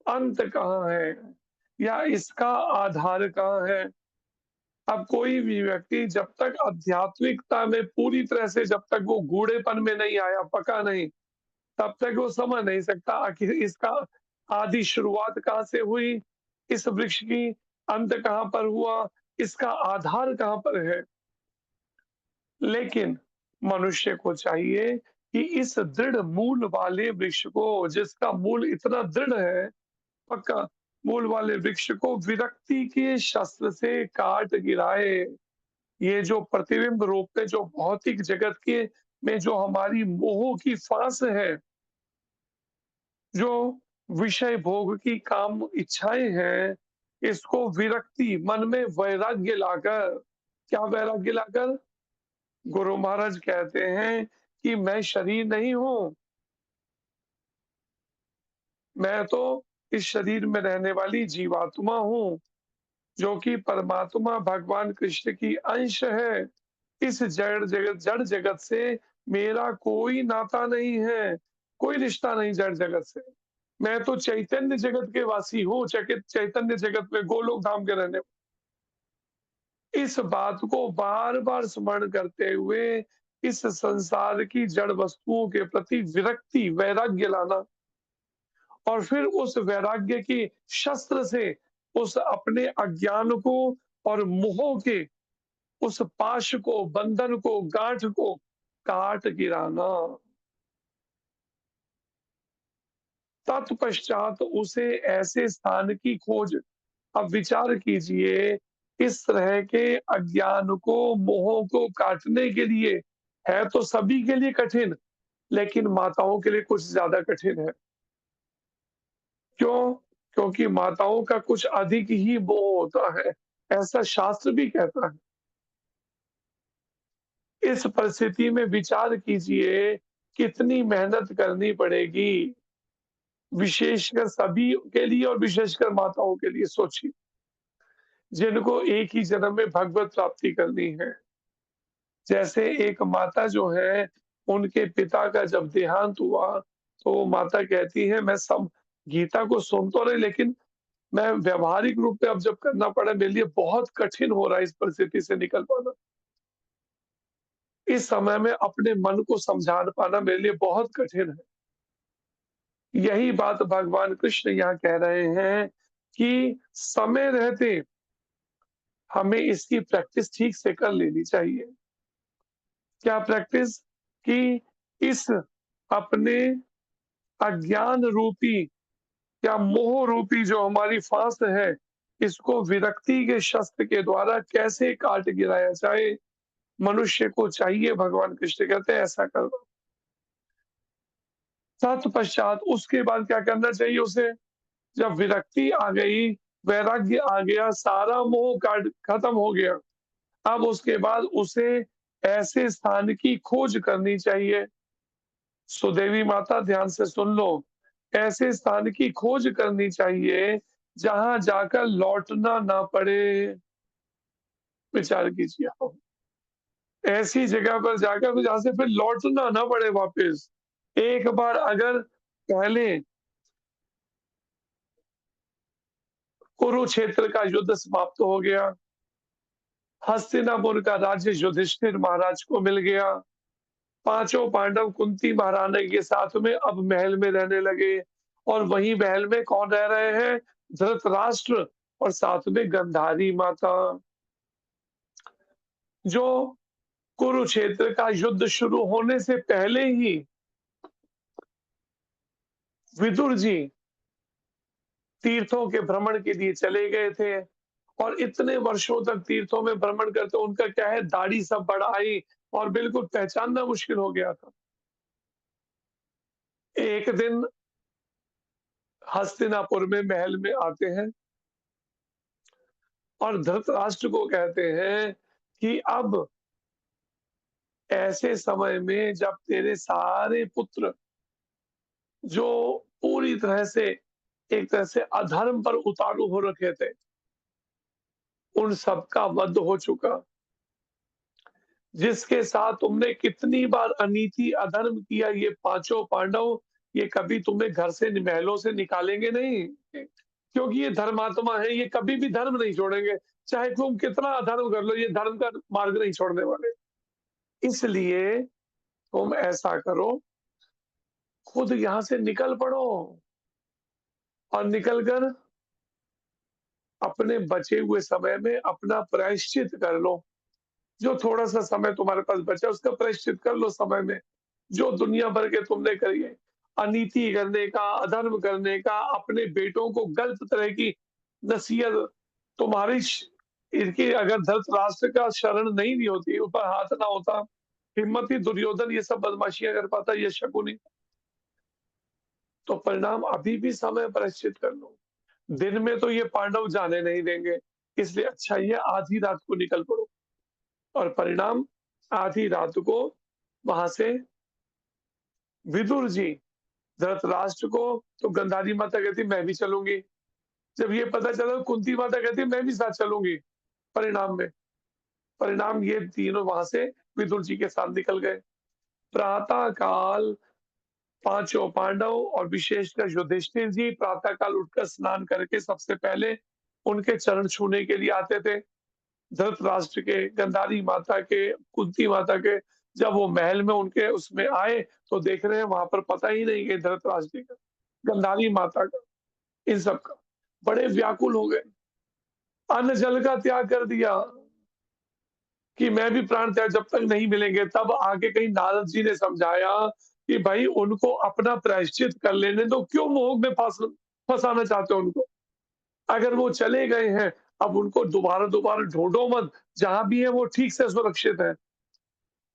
अंत कहाँ है, या इसका आधार कहाँ है। अब कोई भी व्यक्ति जब तक आध्यात्मिकता में पूरी तरह से, जब तक वो गूढ़ेपन में नहीं आया, पका नहीं, तब तक वो समझ नहीं सकता आखिर इसका आदि शुरुआत कहाँ से हुई, इस वृक्ष की अंत कहाँ पर हुआ, इसका आधार कहाँ पर है। लेकिन मनुष्य को चाहिए कि इस दृढ़ मूल वाले वृक्ष को, जिसका मूल इतना दृढ़ है, पक्का मूल वाले वृक्ष को विरक्ति के शस्त्र से काट गिराए। ये जो प्रतिबिंब रूप में जो भौतिक जगत के में जो हमारी मोह की फांस है, जो विषय भोग की काम इच्छाएं हैं, इसको विरक्ति, मन में वैराग्य लाकर, क्या वैराग्य लाकर, गुरु महाराज कहते हैं कि मैं शरीर नहीं हूं, मैं तो इस शरीर में रहने वाली जीवात्मा हूं, जो कि परमात्मा भगवान कृष्ण की अंश है। इस जड़ जगत से मेरा कोई नाता नहीं है, कोई रिश्ता नहीं जड़ जगत से। मैं तो चैतन्य जगत के वासी हूँ, चैतन्य जगत में गोलोक धाम के रहने। इस बात को बार बार स्मरण करते हुए इस संसार की जड़ वस्तुओं के प्रति विरक्ति, वैराग्य लाना, और फिर उस वैराग्य की शस्त्र से उस अपने अज्ञान को और मोह के उस पाश को, बंधन को, गांठ को काट गिराना। तत्पश्चात उसे ऐसे स्थान की खोज। अब विचार कीजिए, इस तरह के अज्ञान को, मोह को काटने के लिए है तो सभी के लिए कठिन, लेकिन माताओं के लिए कुछ ज्यादा कठिन है। क्यों? क्योंकि माताओं का कुछ अधिक ही मोह होता है, ऐसा शास्त्र भी कहता है। इस परिस्थिति में विचार कीजिए कितनी मेहनत करनी पड़ेगी, विशेषकर सभी के लिए और विशेषकर माताओं के लिए। सोचिए, जिनको एक ही जन्म में भगवत प्राप्ति करनी है। जैसे एक माता जो है, उनके पिता का जब देहांत हुआ तो माता कहती है मैं सब गीता को सुन तो रही, लेकिन मैं व्यवहारिक रूप में अब जब करना पड़ा मेरे लिए बहुत कठिन हो रहा है इस परिस्थिति से निकल पाना। इस समय में अपने मन को समझा पाना मेरे लिए बहुत कठिन है। यही बात भगवान कृष्ण यहाँ कह रहे हैं कि समय रहते हमें इसकी प्रैक्टिस ठीक से कर लेनी चाहिए। क्या प्रैक्टिस? कि इस अपने अज्ञान रूपी या मोह रूपी जो हमारी फांस है, इसको विरक्ति के शस्त्र के द्वारा कैसे काट गिराया जाए। मनुष्य को चाहिए, भगवान कृष्ण कहते हैं ऐसा करो। तत्पश्चात उसके बाद क्या करना चाहिए उसे? जब विरक्ति आ गई, वैराग्य आ गया, सारा मोह काट खत्म हो गया, अब उसके बाद उसे ऐसे स्थान की खोज करनी चाहिए। सुदेवी माता ध्यान से सुन लो, ऐसे स्थान की खोज करनी चाहिए जहां जाकर लौटना ना पड़े। विचार कीजिए आप, ऐसी जगह पर जाकर जहां से फिर लौटना ना पड़े वापस। एक बार अगर पहले कुरुक्षेत्र का युद्ध समाप्त हो गया, हस्तिनापुर का राज्य युधिष्ठिर महाराज को मिल गया, पांचों पांडव कुंती महारानी के साथ में अब महल में रहने लगे, और वहीं महल में कौन रह रहे हैं? धृतराष्ट्र और साथ में गंधारी माता। जो कुरुक्षेत्र का युद्ध शुरू होने से पहले ही विदुर जी तीर्थों के भ्रमण के लिए चले गए थे, और इतने वर्षों तक तीर्थों में भ्रमण करते उनका क्या है, दाढ़ी सब बढ़ आई और बिल्कुल पहचानना मुश्किल हो गया था। एक दिन हस्तिनापुर में महल में आते हैं और धृतराष्ट्र को कहते हैं कि अब ऐसे समय में जब तेरे सारे पुत्र जो पूरी तरह से एक तरह से अधर्म पर उतारू हो रखे थे, उन सबका वध हो चुका। जिसके साथ तुमने कितनी बार अनीति अधर्म किया, ये पांचों पांडव, ये कभी तुम्हें घर से महलों से निकालेंगे नहीं, क्योंकि ये धर्मात्मा है, ये कभी भी धर्म नहीं छोड़ेंगे। चाहे तुम कितना अधर्म कर लो, ये धर्म का मार्ग नहीं छोड़ने वाले। इसलिए तुम ऐसा करो, खुद यहां से निकल पड़ो और निकलकर अपने बचे हुए समय में अपना प्रायश्चित कर लो। जो थोड़ा सा समय तुम्हारे पास बचा उसका प्रायश्चित कर लो समय में, जो दुनिया भर के तुमने करिए, अनीति करने का, अधर्म करने का, अपने बेटों को गलत तरह की नसीहत, तुम्हारी इनकी अगर धृतराष्ट्र का शरण नहीं ली होती, ऊपर हाथ ना होता, हिम्मत ही दुर्योधन ये सब बदमाशियां कर पाता, ये शकुनी, तो परिणाम अभी भी समय प्रायश्चित कर लो। दिन में तो ये पांडव जाने नहीं देंगे, इसलिए अच्छा ये आधी रात को निकल पड़ो, और परिणाम आधी रात को वहां से विदुर जी धृतराष्ट्र को, तो गंधारी माता कहती मैं भी चलूंगी। जब ये पता चला कुंती माता कहती मैं भी साथ चलूंगी। परिणाम ये तीनों वहां से विदुर जी के साथ निकल गए। प्रातः काल पांचों पांडव और विशेषकर युधिष्ठिर जी प्रातः काल उठकर स्नान करके सबसे पहले उनके चरण छूने के लिए आते थे। धृतराष्ट्र के, गंधारी माता के, कुंती माता के। जब वो महल में उनके उसमें आए तो देख रहे हैं वहां पर पता ही नहीं कि धृतराष्ट्र का, गंधारी माता का, इन सब का, बड़े व्याकुल हो गए। अन्न जल का त्याग कर दिया कि मैं भी प्राण त्याग, जब तक नहीं मिलेंगे। तब आगे कहीं नारद जी ने समझाया कि भाई उनको अपना प्रायश्चित कर लेने दो, क्यों मोह में फंसाना चाहते हो उनको। अगर वो चले गए हैं, अब उनको दोबारा दोबारा ढूंढो मत, जहां भी है वो ठीक से सुरक्षित है।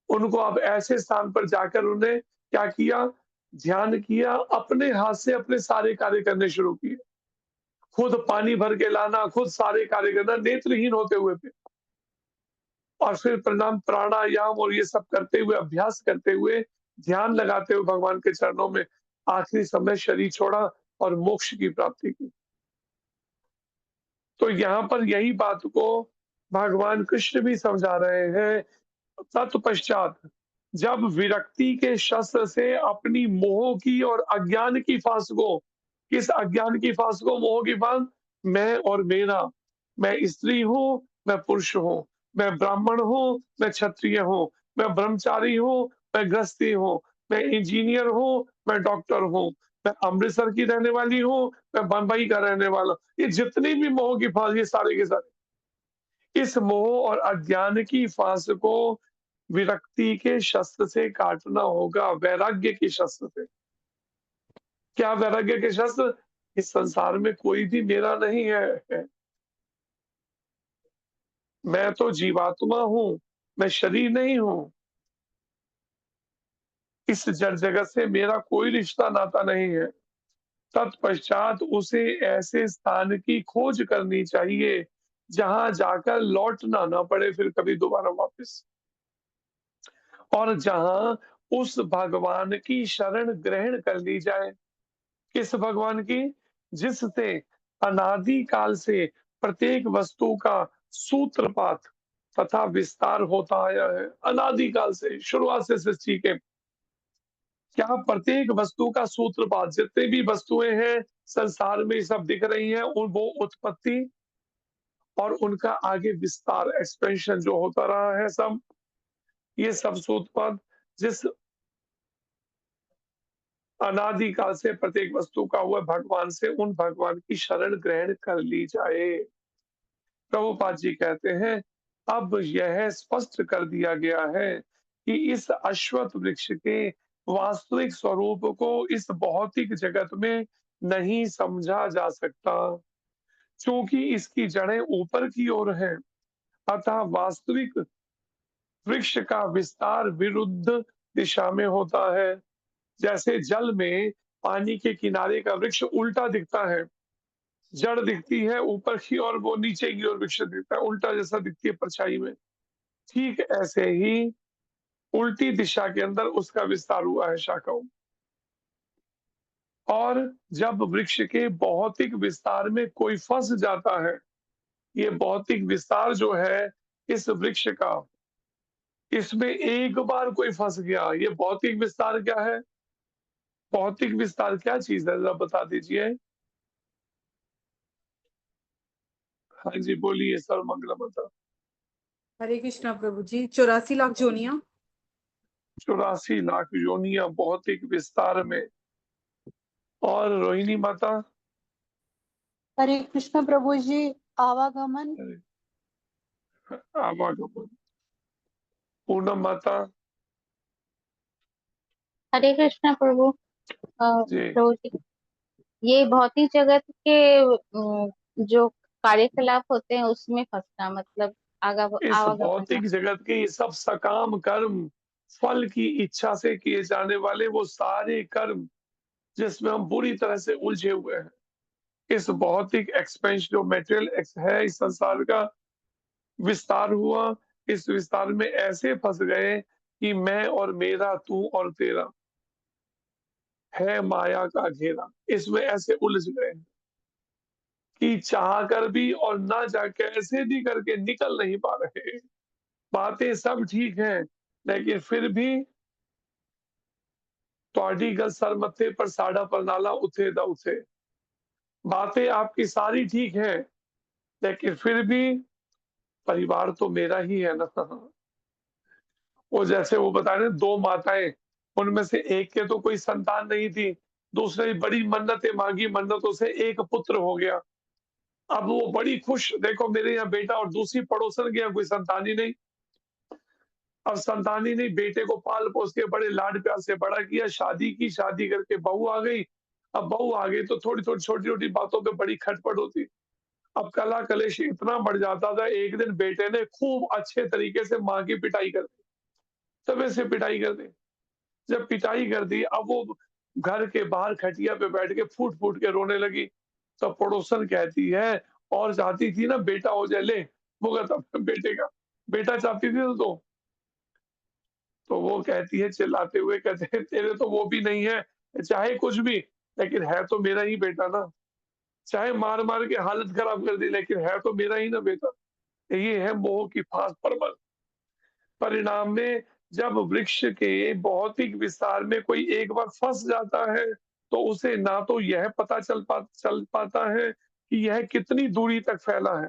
उनको अब ऐसे स्थान पर जाकर उन्हें क्या किया, ध्यान किया, अपने हाथ से अपने सारे कार्य करने शुरू किए। खुद पानी भर के लाना, खुद सारे कार्य करना, नेत्रहीन होते हुए भी। और फिर परिणाम प्राणायाम और ये सब करते हुए, अभ्यास करते हुए, ध्यान लगाते हुए भगवान के चरणों में आखिरी समय शरीर छोड़ा और मोक्ष की प्राप्ति की। तो यहाँ पर यही बात को भगवान कृष्ण भी समझा रहे हैं। तत्पश्चात जब विरक्ति के शस्त्र से अपनी मोह की और अज्ञान की फांस को, किस अज्ञान की फांस को? मोह की फांस, मैं और मेरा, मैं स्त्री हूं, मैं पुरुष हूं, मैं ब्राह्मण हूं, मैं क्षत्रिय हूं, मैं ब्रह्मचारी हूं, मैं गृहस्थी हूं, मैं इंजीनियर हूं, मैं डॉक्टर हूं, मैं अमृतसर की रहने वाली हूं, मैं बंबई का रहने वाला, ये जितनी भी मोह की फांस, ये सारे के सारे, इस मोह और अज्ञान की फांस को विरक्ति के शस्त्र से काटना होगा, वैराग्य के शस्त्र से। क्या वैराग्य के शस्त्र? इस संसार में कोई भी मेरा नहीं है, मैं तो जीवात्मा हूं, मैं शरीर नहीं हूं, इस जड़ जगत से मेरा कोई रिश्ता नाता नहीं है। तत्पश्चात उसे ऐसे स्थान की खोज करनी चाहिए जहां जाकर लौटना ना पड़े फिर कभी दोबारा वापस, और जहां उस भगवान की शरण ग्रहण कर ली जाए। किस भगवान की? जिससे अनादि काल से प्रत्येक वस्तु का सूत्रपात तथा विस्तार होता आया है। अनादि काल से, शुरुआत से सृष्टि के, क्या प्रत्येक वस्तु का सूत्रपात, जितने भी वस्तुएं हैं संसार में सब दिख रही हैं, उन वो उत्पत्ति और उनका आगे विस्तार, एक्सपेंशन जो होता रहा है, सब ये सब सूत्रपात जिस अनादि काल से प्रत्येक वस्तु का हुआ भगवान से, उन भगवान की शरण ग्रहण कर ली जाए। प्रभुपाद जी कहते हैं अब यह स्पष्ट कर दिया गया है कि इस अश्वत्थ वृक्ष के वास्तविक स्वरूप को इस भौतिक जगत में नहीं समझा जा सकता, क्योंकि इसकी जड़ें ऊपर की ओर हैं। अतः वास्तविक वृक्ष का विस्तार विरुद्ध दिशा में होता है। जैसे जल में पानी के किनारे का वृक्ष उल्टा दिखता है, जड़ दिखती है ऊपर की और वो नीचे की ओर वृक्ष दिखता है, उल्टा जैसा दिखती है परछाई में। ठीक ऐसे ही उल्टी दिशा के अंदर उसका विस्तार हुआ है शाखाओं। और जब वृक्ष के भौतिक विस्तार में कोई फंस जाता है, ये भौतिक विस्तार जो है इस वृक्ष का, इसमें एक बार कोई फंस गया, ये भौतिक विस्तार क्या है? भौतिक विस्तार क्या चीज है, जरा बता दीजिए। हाँ जी बोलिए सर, मंगला बता। हरे कृष्णा प्रभु जी। 84 लाख जोनिया। 84 लाख योनिया भौतिक विस्तार में। और रोहिणी माता? हरे कृष्ण प्रभु जी। आवागमन। आवागमन। पूनम माता? हरे कृष्णा प्रभु। जी। प्रभु जी, ये भौतिक जगत के जो कार्यकलाप होते हैं उसमें फंसना, मतलब इस आवागमन। भौतिक जगत के ये सब सकाम कर्म, फल की इच्छा से किए जाने वाले वो सारे कर्म जिसमें हम बुरी तरह से उलझे हुए हैं, इस भौतिक एक्सपेंशन जो मेटेरियल है इस संसार का विस्तार हुआ, इस विस्तार में ऐसे फंस गए कि मैं और मेरा, तू और तेरा है माया का घेरा, इसमें ऐसे उलझ गए कि चाह कर भी और ना जा कैसे भी करके निकल नहीं पा रहे। बातें सब ठीक है लेकिन फिर भी ਤੁਹਾਡੀ गल सर मत्थे पर साड़ा पर नाला उठे दा उठे। बातें आपकी सारी ठीक है लेकिन फिर भी परिवार तो मेरा ही है ना। वो जैसे वो बता रहे 2 माताएं, उनमें से एक के तो कोई संतान नहीं थी, दूसरे ने बड़ी मन्नतें मांगी, मन्नतों से एक पुत्र हो गया। अब वो बड़ी खुश, देखो मेरे यहाँ बेटा, और दूसरी पड़ोसन के यहाँ कोई संतान ही नहीं। अब संतान ही नहीं, बेटे को पाल पोस के बड़े लाड प्यार से बड़ा किया, शादी की, शादी करके बहू आ गई। अब बहू आ गई तो थोड़ी थोड़ी छोटी छोटी बातों पे बड़ी खटपट होती। अब कला कलेश इतना बढ़ जाता था, एक दिन बेटे ने खूब अच्छे तरीके से माँ की पिटाई कर दी, तबे से पिटाई कर दी। जब पिटाई कर दी, अब वो घर के बाहर खटिया पे बैठ के फूट फूट के रोने लगी। तो पड़ोसन कहती है और चाहती थी ना बेटा हो जाए, ले वो कहता बेटे का बेटा चाहती थी तो वो कहती है चिल्लाते हुए, कहते हैं तेरे तो वो भी नहीं है, चाहे कुछ भी, लेकिन है तो मेरा ही बेटा ना। चाहे मार मार के हालत खराब कर दी लेकिन है तो मेरा ही ना बेटा। ये है मोह की फांस परबल। परिणाम में जब वृक्ष के भौतिक विस्तार में कोई एक बार फंस जाता है तो उसे ना तो यह पता चल पाता है कि यह कितनी दूरी तक फैला है,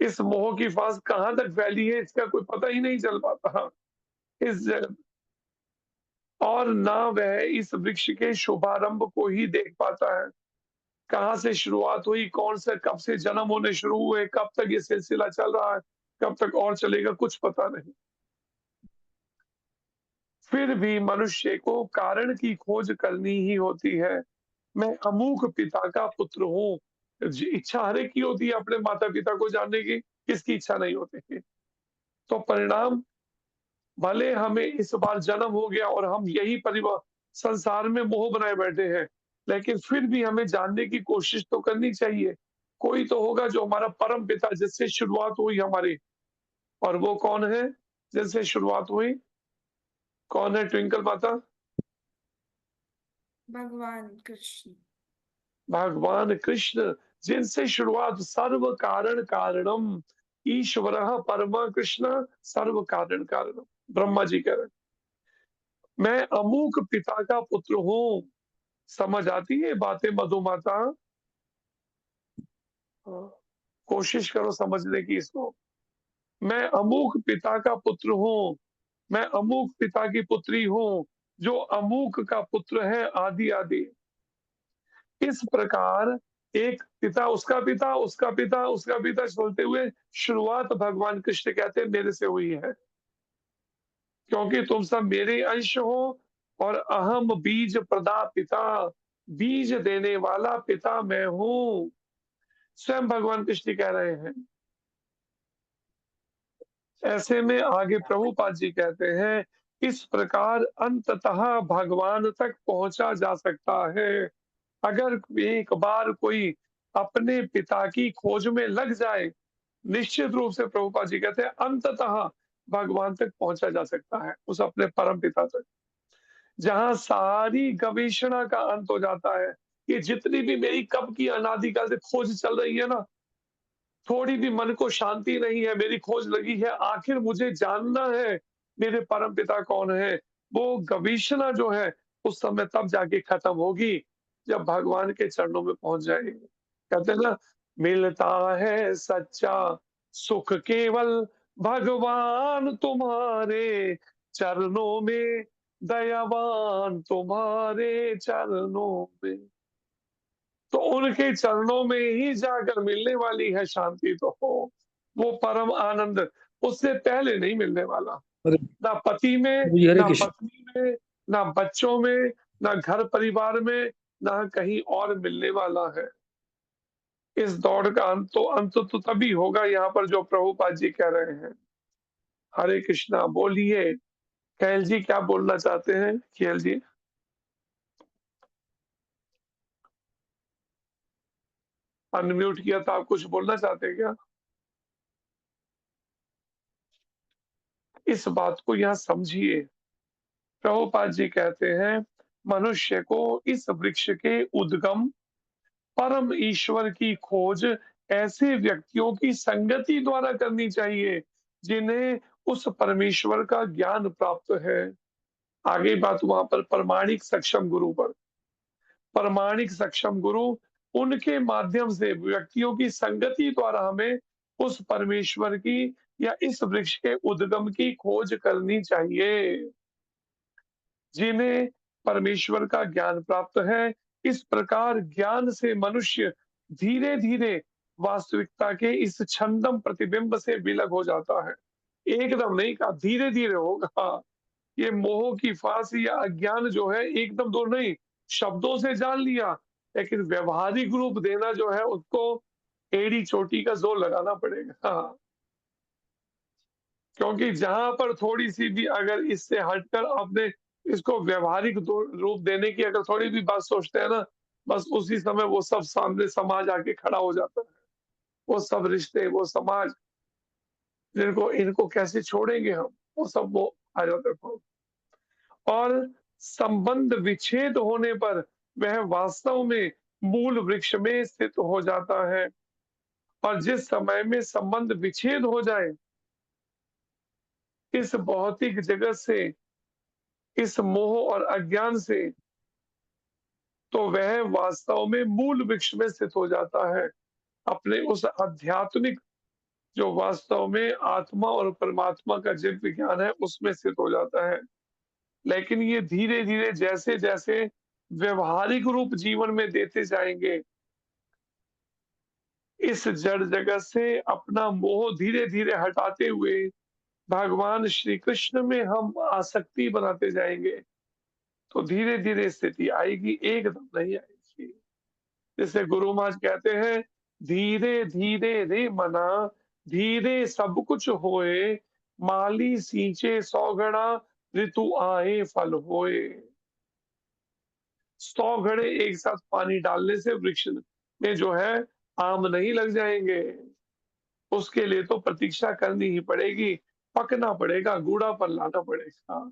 इस मोह की फांस कहाँ तक फैली है इसका कोई पता ही नहीं चल पाता इस जगत, और ना वह इस वृक्ष के शुभारंभ को ही देख पाता है। कहाँ से शुरुआत हुई, कौन से कब से जन्म होने शुरू हुए, कब तक ये सिलसिला चल रहा है, कब तक और चलेगा, कुछ पता नहीं। फिर भी मनुष्य को कारण की खोज करनी ही होती है। मैं अमूक पिता का पुत्र हूँ। इच्छा हर एक की होती है अपने माता पिता को जानने की, किसकी इच्छा नहीं होती। तो परिणाम, भले हमें इस बार जन्म हो गया और हम यही परिवार संसार में मोह बनाए बैठे हैं, लेकिन फिर भी हमें जानने की कोशिश तो करनी चाहिए। कोई तो होगा जो हमारा परम पिता, जिससे शुरुआत हुई हमारी, और वो कौन है जिससे शुरुआत हुई? कौन है ट्विंकल माता? भगवान कृष्ण। भगवान कृष्ण, जिनसे शुरुआत, सर्व कारण कारणम ईश्वर परमा कृष्ण सर्व कारण कारणम। ब्रह्मा जी कह रहे हैं, मैं अमूक पिता का पुत्र हूँ। समझ आती है बातें मधु माता? कोशिश करो समझने की इसको। मैं अमूक पिता का पुत्र हूँ, मैं अमूक पिता की पुत्री हूँ, जो अमूक का पुत्र है आदि आदि। इस प्रकार एक पिता, उसका पिता, उसका पिता, उसका पिता चलते हुए शुरुआत भगवान कृष्ण कहते हैं मेरे से हुई है, क्योंकि तुम सब मेरे अंश हो और अहम बीज प्रदा पिता, बीज देने वाला पिता मैं हूं। स्वयं भगवान कृष्ण कह रहे हैं। ऐसे में आगे प्रभुपाद जी कहते हैं, इस प्रकार अंततः भगवान तक पहुंचा जा सकता है। अगर एक बार कोई अपने पिता की खोज में लग जाए, निश्चित रूप से प्रभुपाद जी कहते हैं अंततः भगवान तक पहुंचा जा सकता है, उस अपने परम पिता तक, जहां सारी गवेषणा का अंत हो जाता है। ये जितनी भी मेरी कब की अनादिकाल से खोज चल रही है ना, थोड़ी भी मन को शांति नहीं है, मेरी खोज लगी है, आखिर मुझे जानना है मेरे परम पिता कौन है। वो गवेषणा जो है उस समय तब जाके खत्म होगी, जब भगवान के चरणों में पहुंच जाएंगे। कहते हैं ना, मिलता है सच्चा सुख केवल भगवान तुम्हारे चरणों में, दयावान तुम्हारे चरणों में। तो उनके चरणों में ही जाकर मिलने वाली है शांति, तो वो परम आनंद उससे पहले नहीं मिलने वाला। ना पति में, ना पत्नी में, ना बच्चों में, ना घर परिवार में, ना कहीं और मिलने वाला है। इस दौड़ का अंत तो तभी होगा यहाँ पर जो प्रभुपाद जी कह रहे हैं। हरे कृष्णा। बोलिए कैल जी, क्या बोलना चाहते हैं? कैल जी अनम्यूट किया था, आप कुछ बोलना चाहते हैं क्या? इस बात को यहाँ समझिए। प्रभुपाद जी कहते हैं, मनुष्य को इस वृक्ष के उद्गम परम ईश्वर की खोज ऐसे व्यक्तियों की संगति द्वारा करनी चाहिए जिन्हें उस परमेश्वर का ज्ञान प्राप्त है। आगे बात वहां पर प्रमाणिक सक्षम गुरु पर। प्रमाणिक सक्षम गुरु, उनके माध्यम से व्यक्तियों की संगति द्वारा हमें उस परमेश्वर की या इस वृक्ष के उद्गम की खोज करनी चाहिए, जिन्हें परमेश्वर का ज्ञान प्राप्त है। इस प्रकार ज्ञान से मनुष्य धीरे धीरे वास्तविकता के इस छंदम प्रतिबिंब से विलग हो जाता है। एकदम नहीं कहा, धीरे धीरे होगा। ये मोह की फांसी या अज्ञान जो है एकदम दूर नहीं, शब्दों से जान लिया, लेकिन व्यवहारिक रूप देना जो है उसको एड़ी चोटी का जोर लगाना पड़ेगा। क्योंकि जहां पर थोड़ी सी भी अगर इससे हटकर अपने इसको व्यवहारिक रूप देने की अगर थोड़ी भी बात सोचते हैं ना, बस उसी समय वो सब सामने समाज आके खड़ा हो जाता है। वो सब रिश्ते, वो समाज, जिनको इनको कैसे छोड़ेंगे हम, वो सब वो आ जाता है। और संबंध विच्छेद होने पर वह वास्तव में मूल वृक्ष में स्थित हो जाता है। और जिस समय में संबंध विच्छेद हो जाए इस भौतिक जगत से, इस मोह और अज्ञान से, तो वह वास्तव में मूल वृक्ष में स्थित हो जाता है, अपने उस आध्यात्मिक जो वास्तव में आत्मा और परमात्मा का जीव विज्ञान है उसमें स्थित हो जाता है। लेकिन ये धीरे धीरे जैसे जैसे व्यवहारिक रूप जीवन में देते जाएंगे, इस जड़ जगत से अपना मोह धीरे धीरे हटाते हुए भगवान श्री कृष्ण में हम आसक्ति बनाते जाएंगे, तो धीरे धीरे स्थिति आएगी, एकदम नहीं आएगी। जैसे गुरु महाराज कहते हैं, धीरे धीरे रे मना, धीरे सब कुछ होए, माली सींचे 100 गणा, ऋतु आए फल होए। 100 घड़े एक साथ पानी डालने से वृक्ष में जो है आम नहीं लग जाएंगे। उसके लिए तो प्रतीक्षा करनी ही पड़ेगी, पकना पड़ेगा, गूढ़ापन लाना पड़ेगा।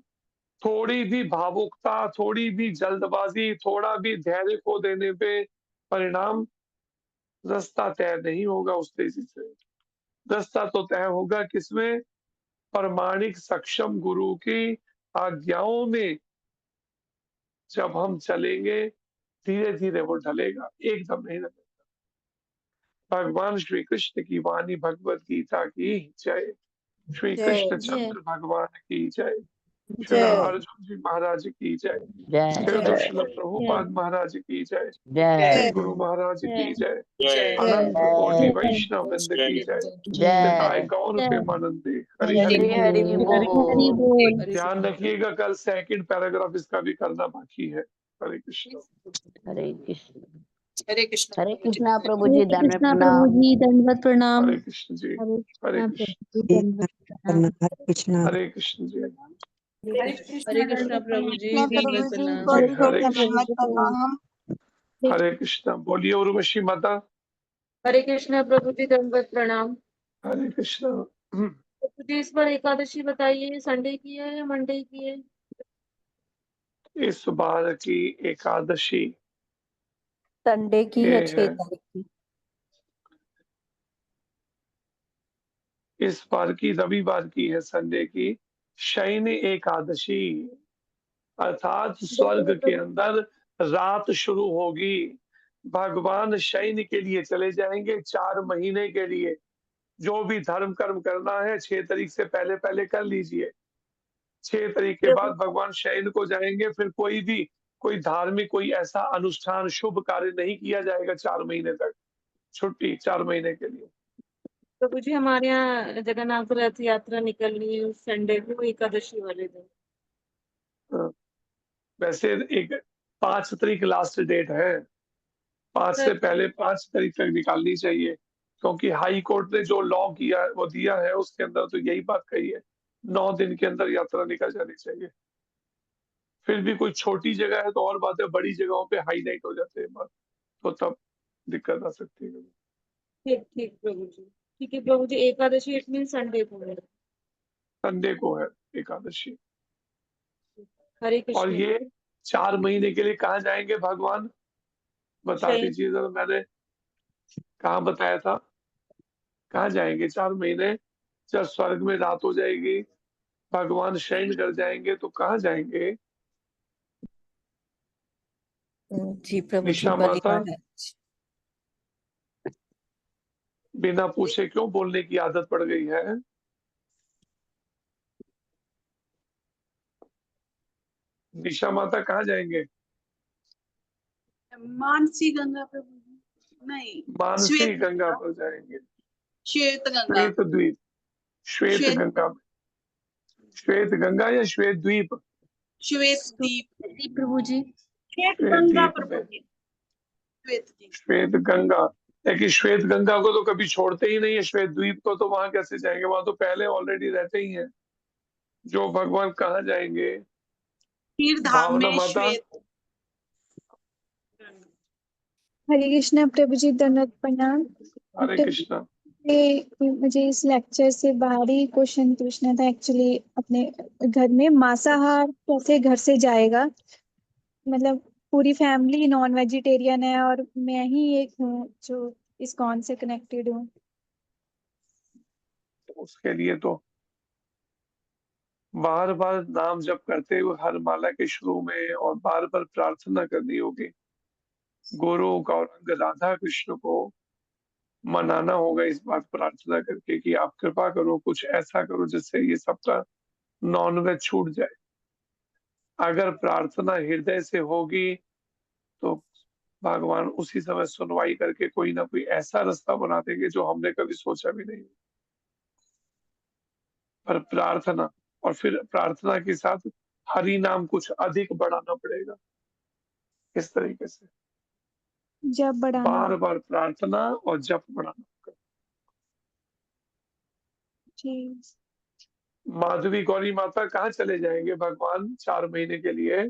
थोड़ी भी भावुकता, थोड़ी भी जल्दबाजी, थोड़ा भी धैर्य खो देने पे परिणाम रास्ता तय नहीं होगा उस तेजी से। रास्ता तो तय होगा किसमें? प्रामाणिक सक्षम गुरु की आज्ञाओं में जब हम चलेंगे, धीरे धीरे वो ढलेगा, एकदम नहीं ढलेगा। भगवान श्री कृष्ण की वाणी भगवत गीता की जय। श्री जय कृष्ण चंद्र भगवान की जय। श्री जय अर्जुन जी महाराज की जय। श्री जय श्रील प्रभुपाद महाराज की जय। जय श्री गुरु महाराज की जय। जय अनंत कोटि वैष्णव वृंद की जय। निताय गौर प्रेमानंदे। हरि हरि बोल। हरि बोल। ध्यान रखिएगा, कल सेकंड पैराग्राफ इसका भी करना बाकी है। हरे कृष्ण। हरे कृष्ण हरे प्रभु जी। कृष्णा प्रभु हरे जी, दंडवत कृष्णा प्रणाम। प्रभु जी, दंडवत प्रणाम। हरे कृष्ण जी। हरे हरे कृष्णा कृष्ण। प्रभु जी, दंडवत प्रणाम। हरे कृष्णा। हरे कृष्ण जी। हरे कृष्णा प्रभु जी, दंडवत प्रणाम। जी, हरे हरे कृष्णा कृष्ण। प्रभु जी, प्रणाम। हरे कृष्ण। बोलिए उर्वशी माता। हरे कृष्णा प्रभु जी, दंडवत प्रणाम। हरे कृष्ण। प्रभु जी, इस बार एकादशी बताइए, संडे की है या मंडे की है? इस बार की एकादशी संडे की ये है 6 है, तारीख की। इस बार की रविवार की है, संडे की शयन एकादशी, अर्थात स्वर्ग के अंदर रात शुरू होगी। भगवान शयन के लिए चले जाएंगे 4 महीने के लिए। जो भी धर्म कर्म करना है 6 तारीख से पहले पहले कर लीजिए। 6 तारीख के बाद भगवान शयन को जाएंगे। फिर कोई धार्मिक कोई ऐसा अनुष्ठान शुभ कार्य नहीं किया जाएगा 4 महीने तक। छुट्टी 4 महीने के लिए। प्रभु जी, हमारे यहाँ जगन्नाथ रथ यात्रा निकलनी है उस संडे को, एकादशी वाले दिन। हाँ, वैसे एक 5 तारीख लास्ट डेट है। 5 से पहले 5 तारीख तक निकालनी चाहिए, क्योंकि हाई कोर्ट ने जो लॉ किया वो दिया है उसके अंदर तो यही बात कही है, 9 दिन के अंदर यात्रा निकल जानी चाहिए। फिर भी कोई छोटी जगह है तो और बात है, बड़ी जगहों पे हाई नाइट हो जाते हैं बात, तो तब दिक्कत आ सकती है। ठीक ठीक प्रभु जी। ठीक है प्रभु जी, एकादशी इट मीन संडे को है। संडे को है एकादशी। हरे और कृष्ण। ये 4 महीने के लिए कहाँ जाएंगे भगवान, बता शयन। दीजिए जरा। मैंने कहाँ बताया था, कहाँ जाएंगे 4 महीने? जब स्वर्ग में रात हो जाएगी, भगवान शयन कर जाएंगे, तो कहाँ जाएंगे? जी प्रभु जी, निशा बलि माता, महाराज। बिना पूछे क्यों बोलने की आदत पड़ गई है? निशा माता कहाँ जाएंगे? मानसी गंगा प्रभु जी। नहीं, मानसी श्वेत गंगा पर जाएंगे। श्वेत गंगा। श्वेत द्वीप, श्वेत श्वेत गंगा में। श्वेत गंगा या श्वेत द्वीप? श्वेत दीप। जी प्रभु जी। श्वेत श्वेत गंगा द्वीप प्रभु में जी। श्वेत दीप। श्वेत गंगा। लेकिन श्वेत गंगा को तो कभी छोड़ते ही नहीं है, श्वेत द्वीप को तो वहां कैसे जाएंगे? वहां तो पहले ऑलरेडी रहते ही हैं। जो भगवान कहाँ जाएंगे? क्षीर धाम भावना में माता। श्वेत। हरे कृष्णा प्रभु जी, दंडवत प्रणाम। हरे प्रभु कृष्णा। मुझे इस लेक्चर से बाहरी क्वेश्चन पूछना था एक्चुअली। अपने घर में मांसाहार कैसे घर से जाएगा? मतलब पूरी फैमिली नॉन वेजिटेरियन है और मैं ही एक हूँ जो इस्कॉन से कनेक्टेड हूँ। उसके लिए तो बार बार नाम जप करते हुए हर माला के शुरू में और बार बार प्रार्थना करनी होगी। गुरु गौरांग राधा कृष्ण को मनाना होगा इस बात, प्रार्थना करके कि आप कृपा करो, कुछ ऐसा करो जिससे ये सबका नॉनवेज छूट जाए। अगर प्रार्थना हृदय से होगी तो भगवान उसी समय सुनवाई करके कोई ना कोई ऐसा रास्ता बना देंगे जो हमने कभी सोचा भी नहीं। पर प्रार्थना, और फिर प्रार्थना के साथ हरि नाम कुछ अधिक बढ़ाना पड़ेगा। इस तरीके से जब बढ़ाना बार होगा। बार प्रार्थना और जप बढ़ाना होगा। जी। माधवी गौरी माता कहाँ चले जाएंगे भगवान 4 महीने के लिए?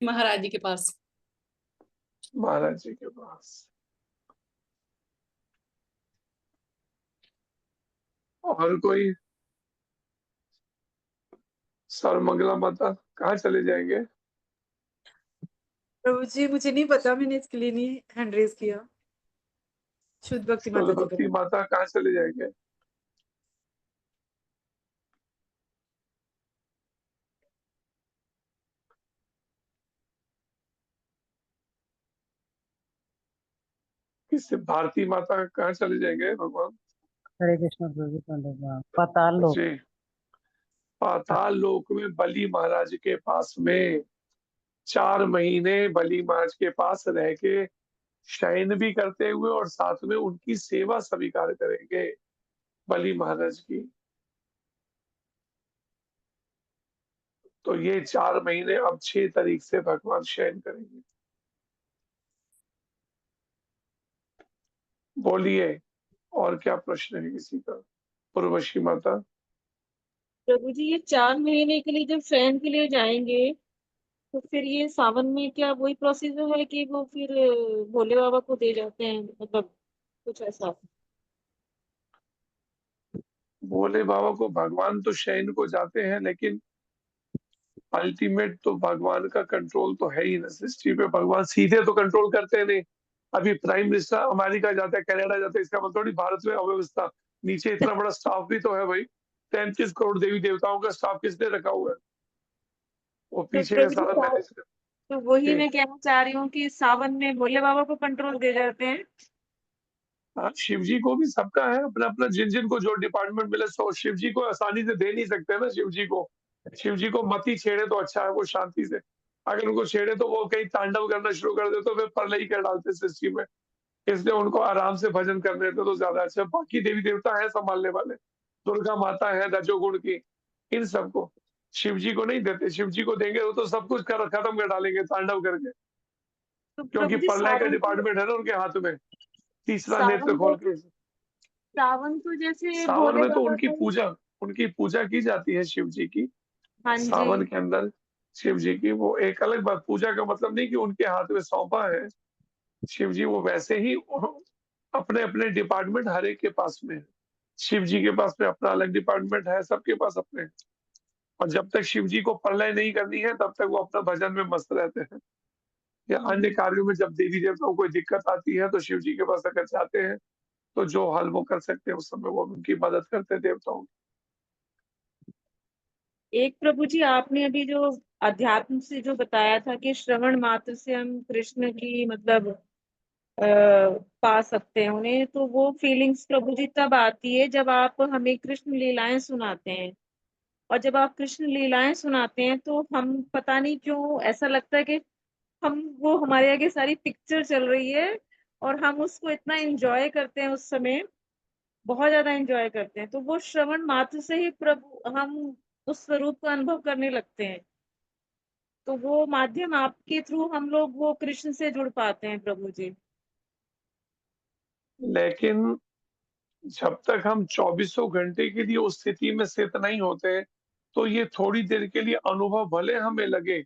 महाराज जी के पास। महाराज जी के पास। और कोई? सर्वमंगला माता कहाँ चले जाएंगे? प्रभु जी मुझे नहीं पता, मैंने इसके लिए नहीं हैंड रेज किया। शुद्ध भक्ति शुद्ध माता जी भक्ति पर। माता कहाँ चले जाएंगे? किससे? भारती माता कहाँ चले जाएंगे भगवान? हरे कृष्ण प्रभु जी, पाताल लोक। जी, पाताल लोक में बलि महाराज के पास में 4 महीने बलि महाराज के पास रह के शयन भी करते हुए और साथ में उनकी सेवा स्वीकार करेंगे बलि महाराज की। तो ये 4 महीने अब 6 तारीख से भगवान शयन करेंगे। बोलिए, और क्या प्रश्न है किसी का? उर्वशी माता। प्रभु जी ये 4 महीने के लिए जब शयन के लिए जाएंगे तो फिर ये सावन में क्या वही प्रोसीजर है कि वो फिर भोले बाबा को दे जाते हैं, मतलब कुछ ऐसा? भोले बाबा को भगवान तो शयन को जाते हैं, लेकिन अल्टीमेट तो भगवान का कंट्रोल तो है ही ना सृष्टि पे। भगवान सीधे तो कंट्रोल करते नहीं। अभी प्राइम मिनिस्टर अमेरिका जाता है, कनाडा जाता है, इसका मतलब थोड़ी भारत में अव्यवस्था। नीचे इतना बड़ा स्टाफ भी तो है भाई। 33 करोड़ देवी देवताओं का स्टाफ किसने रखा हुआ है? वो तो पीछे का प्रभु जी सारा मैनेज कर। तो वही जी। मैं कहना चाह रही हूँ कि सावन में भोले बाबा को कंट्रोल दे जाते हैं। हाँ, शिव जी को भी सबका है अपना अपना, जिन जिन को जो डिपार्टमेंट मिले। सो शिव जी को आसानी से दे नहीं सकते ना। शिव जी को मत ही छेड़े तो अच्छा है, वो शांति से। अगर उनको छेड़े तो वो कहीं तांडव करना शुरू कर दे तो फिर प्रलय ही कर डालते सृष्टि में। इसलिए उनको आराम से भजन करने देते तो ज्यादा अच्छा। बाकी देवी देवता है संभालने वाले, दुर्गा माता है रजोगुण की, इन सबको। शिव जी को नहीं देते। शिव जी को देंगे वो तो सब कुछ खत्म कर डालेंगे तांडव करके, तो क्योंकि प्रभु जी प्रलय का डिपार्टमेंट है ना उनके हाथ में, तीसरा नेत्र खोल के। सावन तो जैसे सावन भोले में तो बाबा का उनकी पूजा की जाती है शिव जी की। हाँ जी। सावन के अंदर शिव जी की वो एक अलग बात। पूजा का मतलब नहीं कि उनके हाथ में सौंपा है शिव जी, वो वैसे ही अपने अपने डिपार्टमेंट हर एक के पास में है। शिव जी के पास में अपना अलग डिपार्टमेंट है, सबके पास अपने। और जब तक शिव जी को प्रलय नहीं करनी है तब तक वो अपना भजन में मस्त रहते हैं। या अन्य कार्यों में जब देवी देवताओं को कोई दिक्कत आती है तो शिव जी के पास अगर जाते हैं तो जो हल वो कर सकते हैं उस समय वो उनकी मदद करते हैं देवताओं। एक प्रभु जी आपने अभी जो अध्यात्म से जो बताया था कि श्रवण मात्र से हम कृष्ण की मतलब पा सकते हैं उन्हें, तो वो फीलिंग्स प्रभु जी तब आती है जब आप हमें कृष्ण लीलाएं सुनाते हैं। और जब आप कृष्ण लीलाएं सुनाते हैं तो हम पता नहीं क्यों ऐसा लगता है कि हम वो हमारे आगे सारी पिक्चर चल रही है और हम उसको इतना एंजॉय करते हैं उस समय, बहुत ज्यादा एंजॉय करते हैं। तो वो श्रवण मात्र से ही प्रभु हम उस स्वरूप का अनुभव करने लगते हैं। तो वो माध्यम आपके थ्रू हम लोग वो कृष्ण से जुड़ पाते हैं प्रभु जी। लेकिन जब तक हम 24 घंटे के लिए उस स्थिति में स्थित नहीं होते तो ये थोड़ी देर के लिए अनुभव भले हमें लगे,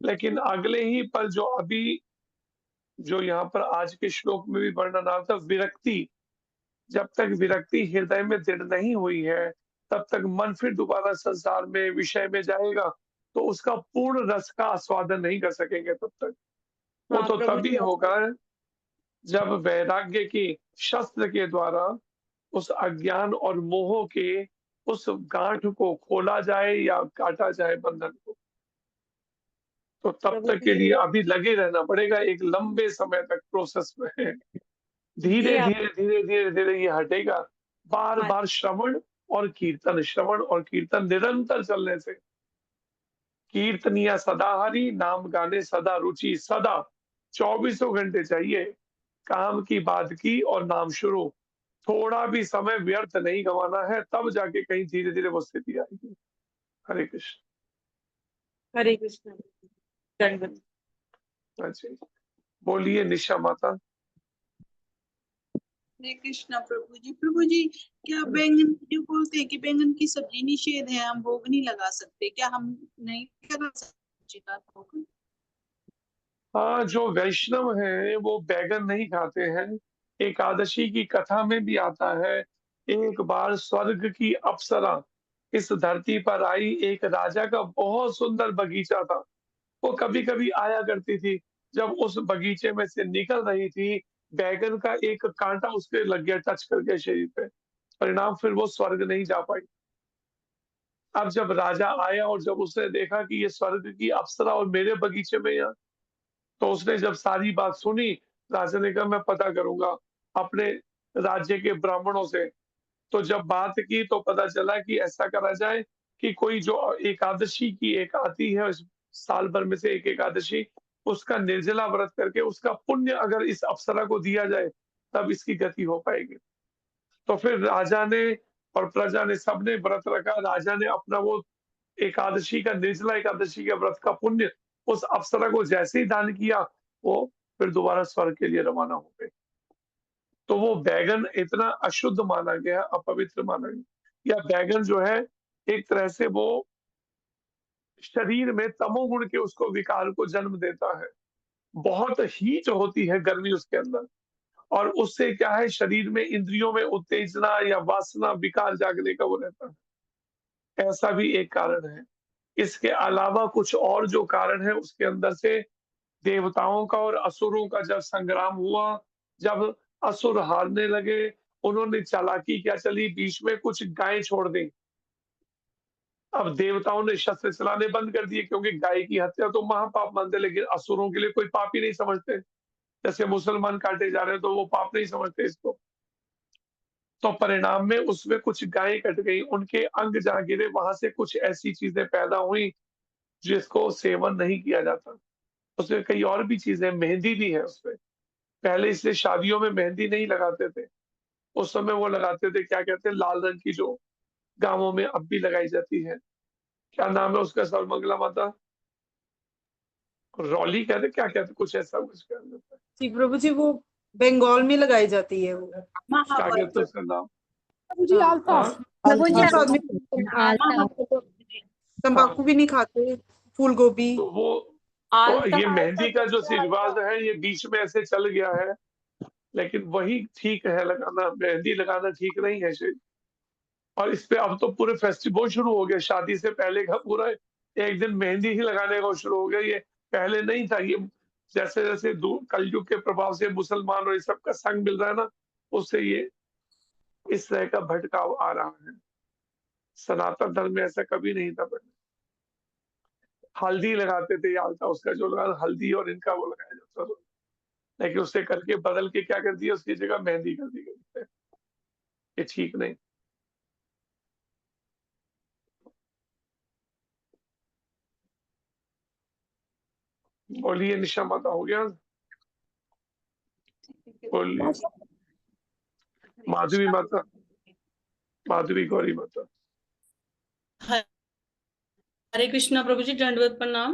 लेकिन अगले ही पल जो अभी जो यहाँ पर आज के श्लोक में भी वर्णन आ था, विरक्ति, जब तक विरक्ति हृदय में दृढ़ नहीं हुई है तब तक मन फिर दोबारा संसार में विषय में जाएगा तो उसका पूर्ण रस का आस्वादन नहीं कर सकेंगे तब तक। वो हाँ तो प्रभु तभी जी होगा जब वैराग्य की शस्त्र के द्वारा उस अज्ञान और मोह के उस गांठ को खोला जाए या काटा जाए बंधन को। तो तब प्रभु तक के लिए जी अभी लगे रहना पड़ेगा एक लंबे समय तक प्रोसेस में। ये धीरे आप धीरे धीरे धीरे धीरे ये हटेगा। बार हाँ बार श्रवण और कीर्तन, श्रवण और कीर्तन निरंतर चलने से। कीर्तनिया सदा हरि, नाम गाने सदा रुचि, सदा 24 घंटे चाहिए। काम की बात की और नाम शुरू। थोड़ा भी समय व्यर्थ नहीं गंवाना है, तब जाके कहीं धीरे धीरे वो स्थिति आएगी। हरे कृष्ण। हरे कृष्ण। दंडवत। अच्छा, बोलिए निशा माता। हरे कृष्णा प्रभु जी। प्रभु जी, क्या बैंगन जो बोलते हैं कि बैंगन की सब्जी निषेध है, हम भोग नहीं लगा सकते, क्या हम नहीं लगा सकते का भोग? हाँ, जो वैष्णव हैं वो बैगन नहीं खाते हैं। एकादशी की कथा में भी आता है, एक बार स्वर्ग की अप्सरा इस धरती पर आई। एक राजा का बहुत सुंदर बगीचा था, वो कभी कभी आया करती थी। जब उस बगीचे में से निकल रही थी, बैगन का एक कांटा उसके लग गया, टच कर गया शरीर पे। परिणाम फिर वो स्वर्ग नहीं जा पाई। अब जब राजा आया और जब उसने देखा कि ये स्वर्ग की अप्सरा और मेरे बगीचे में यहाँ, तो उसने जब सारी बात सुनी, राजा ने कहा मैं पता करूंगा अपने राज्य के ब्राह्मणों से। तो जब बात की तो पता चला कि ऐसा करा जाए कि कोई जो एकादशी की एक आती है इस साल भर में से एक एकादशी, उसका निर्जला व्रत करके उसका पुण्य अगर इस अप्सरा को दिया जाए तब इसकी गति हो पाएगी। तो फिर राजा ने और प्रजा ने सबने व्रत रखा। राजा ने अपना वो एकादशी का, निर्जला एकादशी के व्रत का पुण्य उस अप्सरा को जैसे ही दान किया, वो फिर दोबारा स्वर्ग के लिए रवाना हो गए। तो वो बैगन इतना अशुद्ध माना गया, अपवित्र माना गया। या बैगन जो है एक तरह से वो शरीर में तमोगुण के उसको विकार को जन्म देता है। बहुत हीट होती है गर्मी उसके अंदर, और उससे क्या है, शरीर में इंद्रियों में उत्तेजना या वासना विकार जागने का वो रहता है। ऐसा भी एक कारण है। इसके अलावा कुछ और जो कारण है उसके अंदर से, देवताओं का और असुरों का जब संग्राम हुआ, जब असुर हारने लगे, उन्होंने चालाकी क्या चली, बीच में कुछ गायें छोड़ दी। अब देवताओं ने शस्त्र चलाने बंद कर दिए, क्योंकि गाय की हत्या तो महापाप मानते, लेकिन असुरों के लिए कोई पाप ही नहीं समझते। जैसे मुसलमान काटे जा रहे हैं तो वो पाप नहीं समझते इसको। तो परिणाम में उसमें कुछ गायें कट गई, उनके अंग जहाँ गिरे वहां से कुछ ऐसी चीजें पैदा हुई जिसको सेवन नहीं किया जाता। उसमें कई और भी चीजें, मेहंदी भी है उसमें। पहले इसलिए शादियों में मेहंदी नहीं लगाते थे, उस समय वो लगाते थे, क्या कहते हैं, लाल रंग की, जो गांवों में अब भी लगाई जाती है। क्या नाम है उसका, सर्वमंगला माता, रौली कहते, क्या कहते, कुछ ऐसा कुछ कहते हैं। जी प्रभु जी, वो बंगाल में लगाई जाती है वो। क्या कहते हैं उसका नाम? प्रभु जी आलता। हाँ? प्रभु जी कुछ आदमी आलता। तंबाकू भी नहीं खाते, फूल गोभी। तो वो तो ये मेहंदी का जो रिवाज है ये बीच में ऐसे चल गया है, लेकिन वही ठीक है लगाना। मेहंदी लगाना ठीक नहीं है शायद। और इस पे अब तो पूरे फेस्टिवल शुरू हो गए, शादी से पहले का पूरा एक दिन मेहंदी ही लगाने का शुरू हो गया। ये पहले नहीं था। ये जैसे जैसे कलयुग के प्रभाव से मुसलमान और इस सब का संग मिल रहा है ना, उससे ये इस तरह का भटकाव आ रहा है। सनातन धर्म में ऐसा कभी नहीं था पहले। हल्दी लगाते थे, याद था उसका जो लगा, हल्दी और इनका वो लगाया जाता था, लेकिन उससे करके बदल के क्या कर दिया, उसकी जगह मेहंदी कर दी गई है। ये ठीक नहीं। बोलिए निशा माता, हो गया? बोलिए माधवी माता, माधवी गौरी माता। हरे कृष्णा प्रभु जी, दंडवत प्रणाम।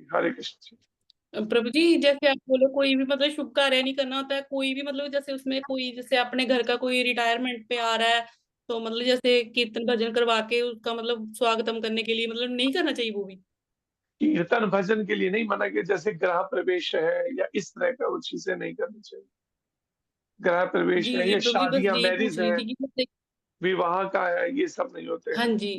हरे कृष्ण। प्रभु जी, जैसे आप बोलो कोई भी मतलब शुभ कार्य नहीं करना होता है, कोई भी मतलब जैसे उसमें कोई, जैसे अपने घर का कोई रिटायरमेंट पे आ रहा है, तो मतलब जैसे कीर्तन भजन करवा के उसका मतलब स्वागतम करने के लिए मतलब नहीं करना चाहिए वो भी? कीर्तन भजन के लिए नहीं मना किया, जैसे गृह प्रवेश है या इस तरह का वो चीजें नहीं करनी चाहिए। गृह प्रवेश जी है जी या प्रभु जी, बस शादियां, यही मैरिज पूछ रही है, थी कि जैसे, विवाह का है, ये सब नहीं होते हैं। हाँ जी,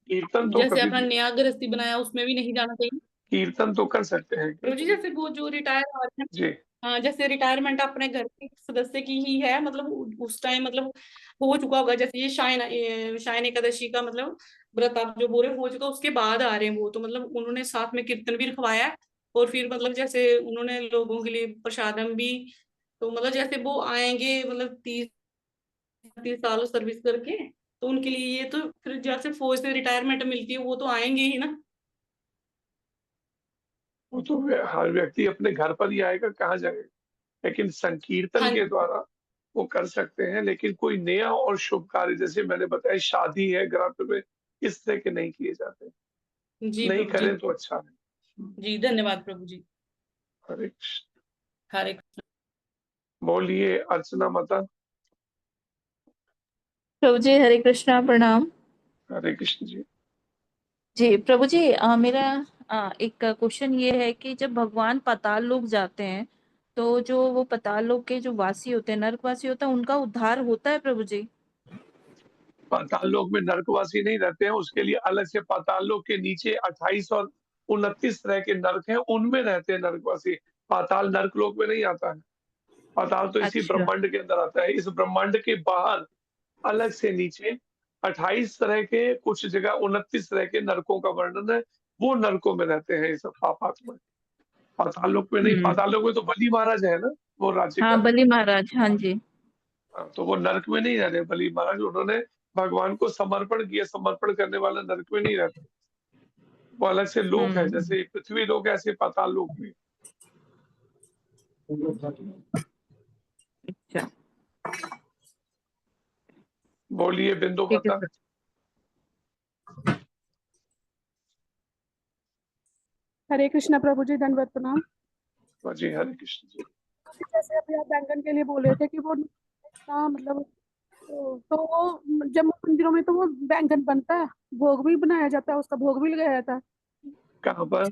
कीर्तन तो जैसे कभी अपना भी, नया गृहस्थी बनाया उसमें भी नहीं जाना चाहिए? कीर्तन तो कर सकते हैं प्रभु जी, कीर्तन। जैसे वो जो रिटायर हो रहे हैं, जी। हाँ, जैसे रिटायरमेंट अपने घर के सदस्य की ही है, मतलब उस टाइम मतलब हो चुका होगा, जैसे ये शायन एकादशी का मतलब व्रत आप जो बोल रहे हो चुका, उसके बाद आ रहे हैं वो, तो मतलब उन्होंने साथ में कीर्तन भी रखवाया है, और फिर मतलब जैसे उन्होंने लोगों के लिए प्रसादम भी, तो मतलब जैसे वो आएंगे मतलब 30 30 साल सर्विस करके, तो उनके लिए ये तो फिर जैसे फौज से रिटायरमेंट मिलती है वो तो आएंगे ही ना। वो तो हर व्यक्ति अपने घर पर ही आएगा, कहाँ जाएगा। लेकिन संकीर्तन हाँ के द्वारा वो कर सकते हैं, लेकिन कोई नया और शुभ कार्य जैसे मैंने बताया, शादी है, गृह प्रवेश, इस तरह के नहीं किए जाते। जी नहीं प्रभु जी, करें तो अच्छा है। जी धन्यवाद प्रभु जी। हरे कृष्ण। हरे कृष्ण। बोलिए अर्चना माता। प्रभु जी हरे कृष्णा प्रणाम। हरे कृष्ण जी। जी प्रभु जी मेरा एक क्वेश्चन ये है कि जब भगवान पाताल लोक जाते हैं तो जो वो पाताल लोक के जो वासी होते हैं, नरकवासी होता है, उनका उद्धार होता है प्रभु जी? पाताल लोक में नरकवासी नहीं रहते हैं, उसके लिए अलग से पाताल लोक के नीचे 28 और 29 तरह के नरक हैं, उनमें रहते हैं नरकवासी। पाताल नरक लोक में नहीं आता है। पाताल तो इसी अच्छा। ब्रह्मांड के अंदर आता है। इस ब्रह्मांड के बाहर अलग से नीचे 28 तरह के, कुछ जगह 29 तरह के नरकों का वर्णन है। वो नरकों में रहते हैं ये सब पापात्मा। पाताल लोक में नहीं। पाताल लोक में तो बलि महाराज है ना, वो राज्य कर हाँ रहे हैं। बलि महाराज, हाँ जी। तो वो नरक में नहीं रह रहे बलि महाराज, उन्होंने भगवान को समर्पण किया। समर्पण करने वाला नरक में नहीं रहता, वो अलग से लोक है। जैसे पृथ्वी लोक है, ऐसे पाताल लोक भी। अच्छा बोलिए बिंदु ठीक है माता। सर। हरे कृष्णा प्रभु जी, दंडवत प्रणाम। जी हरे कृष्ण जी। जैसे अभी आप बैंगन के लिए बोल रहे थे कि वो मतलब तो वो जब मंदिरों में तो वो बैंगन बनता है, भोग भी बनाया जाता है, उसका भोग भी लगाया जाता है। कहाँ पर?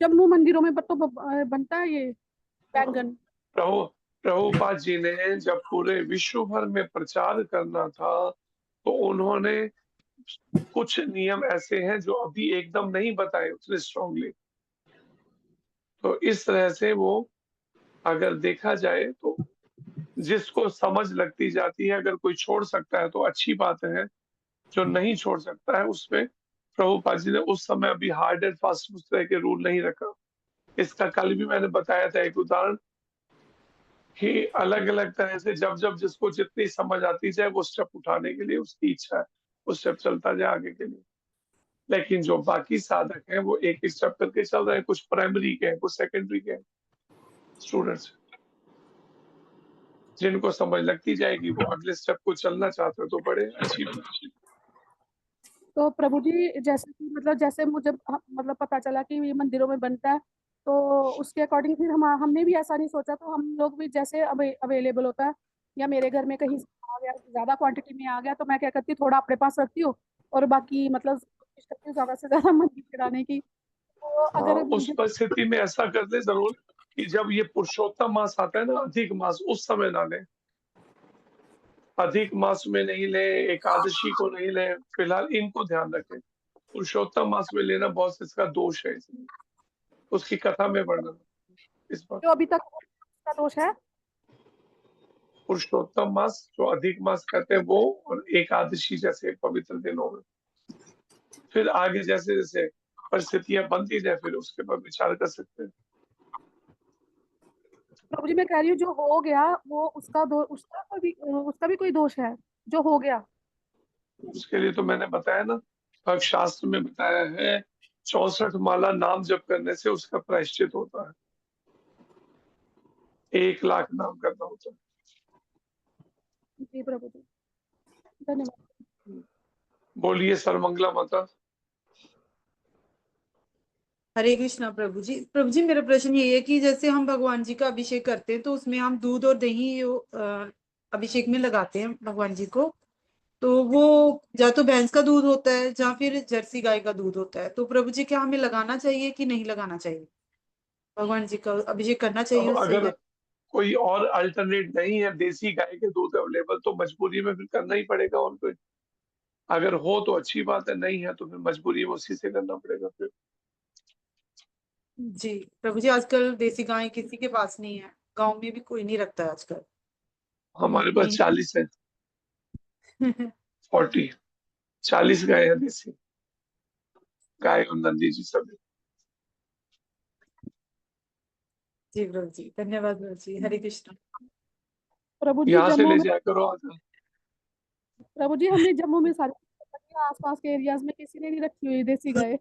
जम्मू मंदिरों में तो बनता है ये बैंगन। प्रभुपाद जी ने जब पूरे विश्व भर में प्रचार करना था तो उन्होंने कुछ नियम ऐसे हैं जो अभी एकदम नहीं बताए उतने स्ट्रांगली। तो इस तरह से वो अगर देखा जाए तो जिसको समझ लगती जाती है, अगर कोई छोड़ सकता है तो अच्छी बात है। जो नहीं छोड़ सकता है उसमें प्रभुपाद जी ने उस समय अभी हार्ड एंड फास्ट उस तरह के रूल नहीं रखा। इसका कल भी मैंने बताया था एक उदाहरण कि अलग अलग तरह से जब जब जिसको जितनी समझ आती जाए वो स्टेप उठाने के लिए उसकी इच्छा है, वो स्टेप चलता जाए आगे के लिए। लेकिन जो बाकी साधक हैं वो एक एक स्टेप करके चल रहे हैं। कुछ प्राइमरी के हैं, कुछ सेकेंडरी के हैं स्टूडेंट्स। जिनको समझ लगती जाएगी वो अगले स्टेप को चलना चाहते हो तो बड़े अच्छी बात है। तो प्रभु जी जैसे कि मतलब जैसे मुझे मतलब पता चला कि ये मंदिरों में बनता है, तो उसके अकॉर्डिंग फिर हमने भी ऐसा नहीं सोचा, तो हम लोग भी जैसे अवेलेबल होता है या मेरे घर में कहीं आ गया, ज्यादा क्वांटिटी में आ गया, तो मैं क्या करती हूँ थोड़ा अपने पास रखती हूँ और बाकी मतलब कोशिश करती हूँ ज्यादा से ज्यादा मंदिर चढ़ाने की। तो हाँ, अगर उस परिस्थिति में ऐसा कर ले जरूर कि जब ये पुरुषोत्तम मास आता है ना, अधिक मास, उस समय ना ले। अधिक मास में नहीं ले, एकादशी को नहीं ले, फिलहाल इनको ध्यान रखें। पुरुषोत्तम मास में लेना बहुत इसका दोष है, इसलिए उसकी कथा में वर्णन इस बात। जो अभी तक का दोष है, पुरुषोत्तम मास जो अधिक मास कहते हैं वो, और एकादशी जैसे पवित्र दिनों में। फिर आगे जैसे जैसे परिस्थितियां बनती जाए फिर उसके बाद विचार कर सकते हैं। प्रभु जी मैं कह रही हूँ जो हो गया वो उसका भी कोई दोष है जो हो गया? उसके लिए तो मैंने बताया ना, शास्त्र में बताया है 64 माला नाम जप करने से उसका प्रायश्चित होता है। 1 लाख नाम करना होता है। जी प्रभु जी, धन्यवाद। बोलिए सर्वमंगला माता। हरे कृष्णा प्रभु जी। प्रभु जी मेरा प्रश्न ये है कि जैसे हम भगवान जी का अभिषेक करते हैं तो उसमें हम दूध और दही अभिषेक में लगाते हैं भगवान जी को, तो वो या तो भैंस का दूध होता है या फिर जर्सी गाय का दूध होता है। तो प्रभु जी क्या हमें लगाना चाहिए कि नहीं लगाना चाहिए? भगवान जी का अभिषेक करना चाहिए अब उससे? अगर कोई और अल्टरनेट नहीं है, देसी गाय के दूध अवेलेबल, तो मजबूरी में फिर करना ही पड़ेगा। और कोई अगर हो तो अच्छी बात है, नहीं है तो फिर मजबूरी में उसी से करना पड़ेगा फिर। जी प्रभु जी आजकल देसी गाय किसी के पास नहीं है, गांव में भी कोई नहीं रखता है आजकल। हमारे पास 40 है, 40 गाय है देसी गाय और नंदी जी सभी। जी प्रभु जी धन्यवाद प्रभु जी। हरे कृष्ण। प्रभु जी यहाँ से जम्मू ले में, जाया करो आकर। प्रभु जी हमने जम्मू में सारी आसपास के एरियाज में किसी ने नहीं रखी हुई देसी गाय।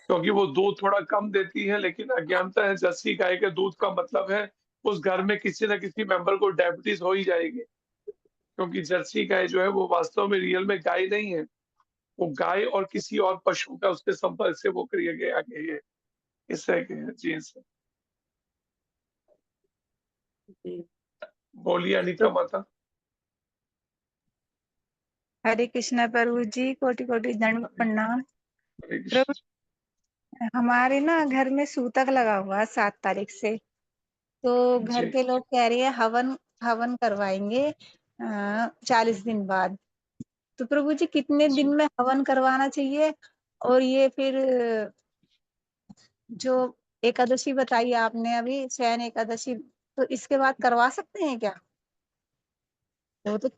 क्योंकि वो दूध थोड़ा कम देती है, लेकिन अज्ञानता है जर्सी गाय के दूध का मतलब है उस घर में किसी न किसी मेंबर को डायबिटीज हो ही जाएगी। क्योंकि जर्सी गाय जो है वो वास्तव में रियल में गाय नहीं है, वो गाय और किसी और पशु का उसके संपर्क से वो किया गया है। इससे के हैं जी सर। जी। बोलिए अनीता माता। हरे कृष्णा प्रभु जी, कोटि कोटि दंड प्रणाम। हरे प्रभु कृष्ण। हमारे ना घर में सूतक लगा हुआ है 7 तारीख से, तो घर जी के लोग कह रहे हैं हवन हवन करवाएंगे 40 दिन बाद। तो प्रभु जी कितने जी। दिन में हवन करवाना चाहिए? और ये फिर जो एकादशी बताई आपने अभी, शयन एकादशी, तो इसके बाद करवा सकते हैं क्या? वो तो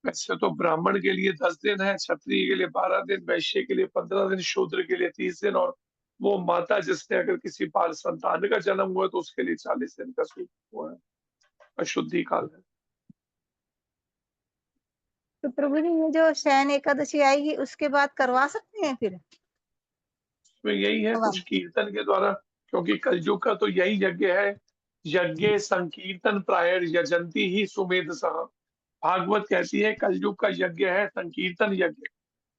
वैसे तो ब्राह्मण के लिए 10 दिन है, क्षत्रिय के लिए 12 दिन, वैश्य के लिए 15 दिन, शूद्र के लिए 30 दिन, और वो माता जिसने अगर किसी बाल संतान का जन्म हुआ तो उसके लिए 40 दिन का सूद हुआ है, अशुद्धि काल है। तो प्रभु जी ये जो शयन एकादशी आएगी उसके बाद करवा सकते हैं फिर तो यही है कुछ हवन? कीर्तन के द्वारा, क्योंकि कलयुग का तो यही यज्ञ है, यज्ञ संकीर्तन प्रायर यजंती ही सुमेध सह। भागवत कहती है कलयुग का यज्ञ है संकीर्तन यज्ञ,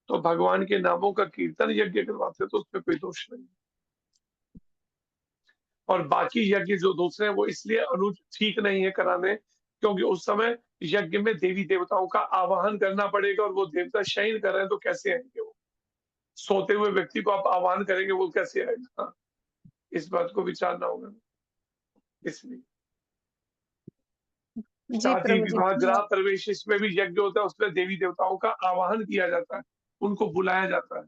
तो भगवान के नामों का कीर्तन यज्ञ करवाते तो उसमें कोई दोष नहीं। और बाकी यज्ञ जो दूसरे हैं वो इसलिए ठीक नहीं है कराने, क्योंकि उस समय यज्ञ में देवी देवताओं का आवाहन करना पड़ेगा, और वो देवता शयन कर रहे हैं तो कैसे आएंगे वो? सोते हुए व्यक्ति को आप आह्वान करेंगे वो कैसे आएगा? हाँ, इस बात को विचारना होगा इसलिए। जी शादी प्रभु जी विवाह गृह धन्यवाद। प्रवेश इसमें भी यज्ञ होता है, उसमें देवी देवताओं का आवाहन किया जाता है, उनको बुलाया जाता है,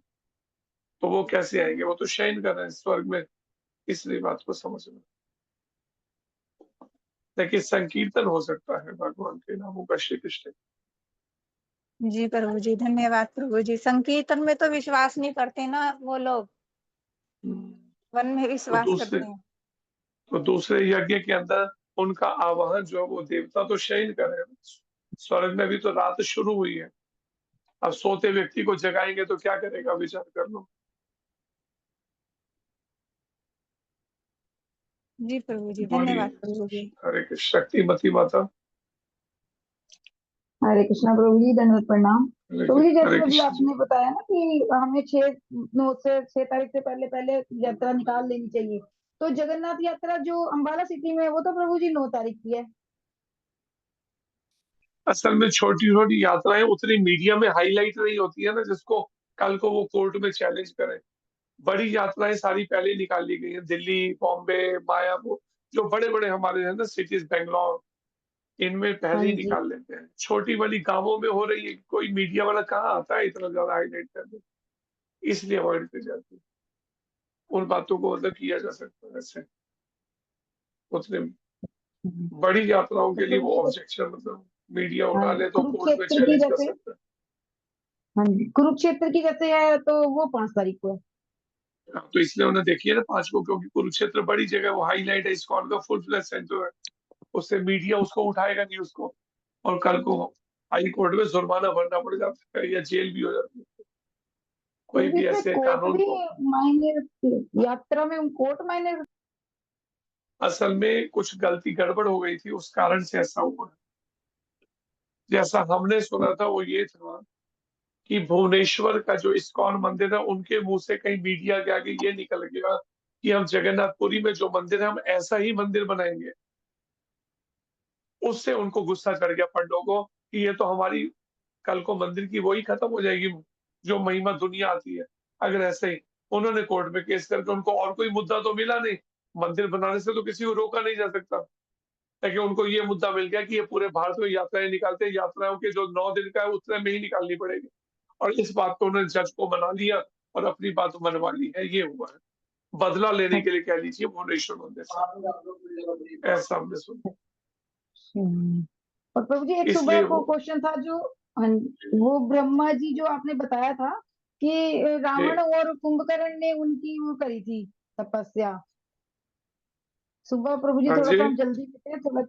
तो वो कैसे आएंगे? वो तो शयन कर रहे हैं स्वर्ग में, इसलिए बात को समझना। लेकिन संकीर्तन हो सकता है भगवान के नामों का श्री कृष्ण। जी प्रभु जी धन्यवाद। प्रभु जी संकीर्तन में तो विश्वास नहीं करते ना वो लोग, वन में तो विश्वास दूसरे करते हैं। तो दूसरे यज्ञ के अंदर उनका आवाहन जो है वो देवता तो शयन कर रहे हैं, स्वर्ग में भी तो रात शुरू हुई है, अब सोते व्यक्ति को जगाएंगे तो क्या करेगा? विचार कर लो। जी प्रभु जी बोलिए। धन्यवाद। प्रभु जी हरे कृष्ण। शक्तिमती माता। हरे कृष्णा प्रभु जी, दंडवत प्रणाम। प्रभु जी हरे जैसे अभी कृष्ण जी। आपने बताया ना कि हमें 6 तारीख से पहले पहले यात्रा निकाल लेनी चाहिए, तो जगन्नाथ यात्रा जो अंबाला सिटी में है वो तो प्रभु जी 9 तारीख की है। असल में छोटी छोटी यात्राएं उतनी मीडिया में हाईलाइट नहीं होती है ना, जिसको कल को वो कोर्ट में चैलेंज करें। बड़ी यात्राएं सारी पहले निकाल ली गई हैं, दिल्ली, बॉम्बे, मायापुर, जो बड़े बड़े हमारे हैं ना सिटीज, बेंगलोर, इनमें हाँ पहले ही जी। निकाल लेते हैं। छोटी वाली गांवों में हो रही है, कोई मीडिया वाला कहाँ आता है इतना ज्यादा हाईलाइट करने, इसलिए अवॉइड की जाती है। उन बातों को मतलब किया जा सकता है ऐसे, उतने बड़ी यात्राओं तो के लिए प्रभु वो जी ऑब्जेक्शन मतलब मीडिया हाँ उठा जी, ले तो कोर्ट में कुरुक्षेत्र की चैलेंज कर जैसे, सकता है। हाँ जी कुरुक्षेत्र की जैसे है तो वो 5 तारीख को है। हाँ, तो इसलिए उन्हें देखिए ना 5 को, क्योंकि कुरुक्षेत्र बड़ी जगह, वो हाईलाइट है, इस्कॉन का फुल फ्लैश सेंटर है, उससे मीडिया उसको उठाएगा न्यूज को, और कल को हाई कोर्ट में जुर्माना भरना पड़ जाता है या जेल भी हो जाती है, कोई क्योंकि भी इसमें ऐसे कोर्ट कानून भी को। मायने रखती है, यात्रा में कोर्ट मायने रखती असल में कुछ गलती गड़बड़ हो गई थी, उस कारण से ऐसा हुआ। जैसा हमने सुना था वो ये था कि भुवनेश्वर का जो इस्कॉन मंदिर है, उनके मुंह से कहीं मीडिया के आगे ये निकल गया कि हम जगन्नाथपुरी में जो मंदिर है हम ऐसा ही मंदिर बनाएंगे। उससे उनको गुस्सा चढ़ गया पंडों को कि ये तो हमारी कल को मंदिर की वही खत्म हो जाएगी जो महिमा दुनिया आती है अगर ऐसे ही। उन्होंने कोर्ट में केस करके, उनको और कोई मुद्दा तो मिला नहीं, मंदिर बनाने से तो किसी को रोका नहीं जा सकता, लेकिन उनको ये मुद्दा मिल गया कि ये पूरे भारत में यात्राएं निकालते हैं, यात्राओं के जो 9 दिन का है उतने में ही निकालनी पड़ेगी, और इस बात को उन्होंने जज को मना लिया और अपनी बात मनवा ली है। ये हुआ है, बदला लेने के लिए कह लीजिए भुवनेश्वर मंदिर से, ऐसा हमने सुना। और प्रभु जी एक सुबह इसलिए को वो क्वेश्चन था जो, हाँ, वो ब्रह्मा जी जो आपने बताया था कि ये रावण और कुंभकर्ण ने उनकी वो करी थी तपस्या। सुबह प्रभु जी हाँ थोड़ा जी। सा हम जल्दी में थे, थोड़ा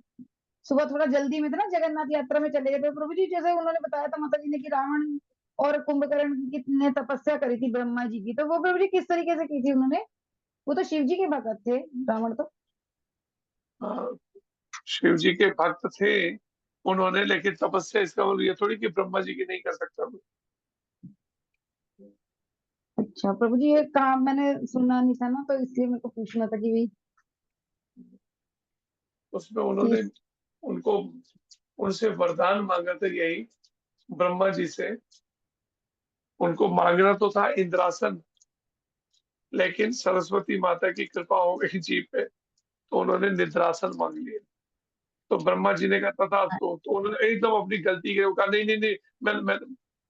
सुबह थोड़ा जल्दी में थे ना, जगन्नाथ यात्रा में चले गए थे प्रभु जी, जैसे उन्होंने बताया था माता जी ने कि रावण और कुंभकर्ण की ने तपस्या करी थी ब्रह्मा जी की, तो वो प्रभु जी किस तरीके से की थी उन्होंने? वो तो शिव जी के भगत थे रावण तो। हाँ, शिव जी के भक्त थे उन्होंने, लेकिन तपस्या इसका मतलब ये थोड़ी कि ब्रह्मा जी की नहीं कर सकता कोई। अच्छा प्रभु जी, ये काम मैंने सुना नहीं था ना, तो इसलिए मेरे को पूछना था कि भाई उसमें उन्होंने उनको उनसे वरदान मांगा था, यही ब्रह्मा जी से। उनको मांगना तो था इंद्रासन, लेकिन सरस्वती माता की कृपा हो गई जी पे, तो उन्होंने निद्रासन मांग लिया। तो ब्रह्मा जी ने कहा था तो उन्होंने एकदम अपनी गलती के कहा नहीं नहीं नहीं, मैं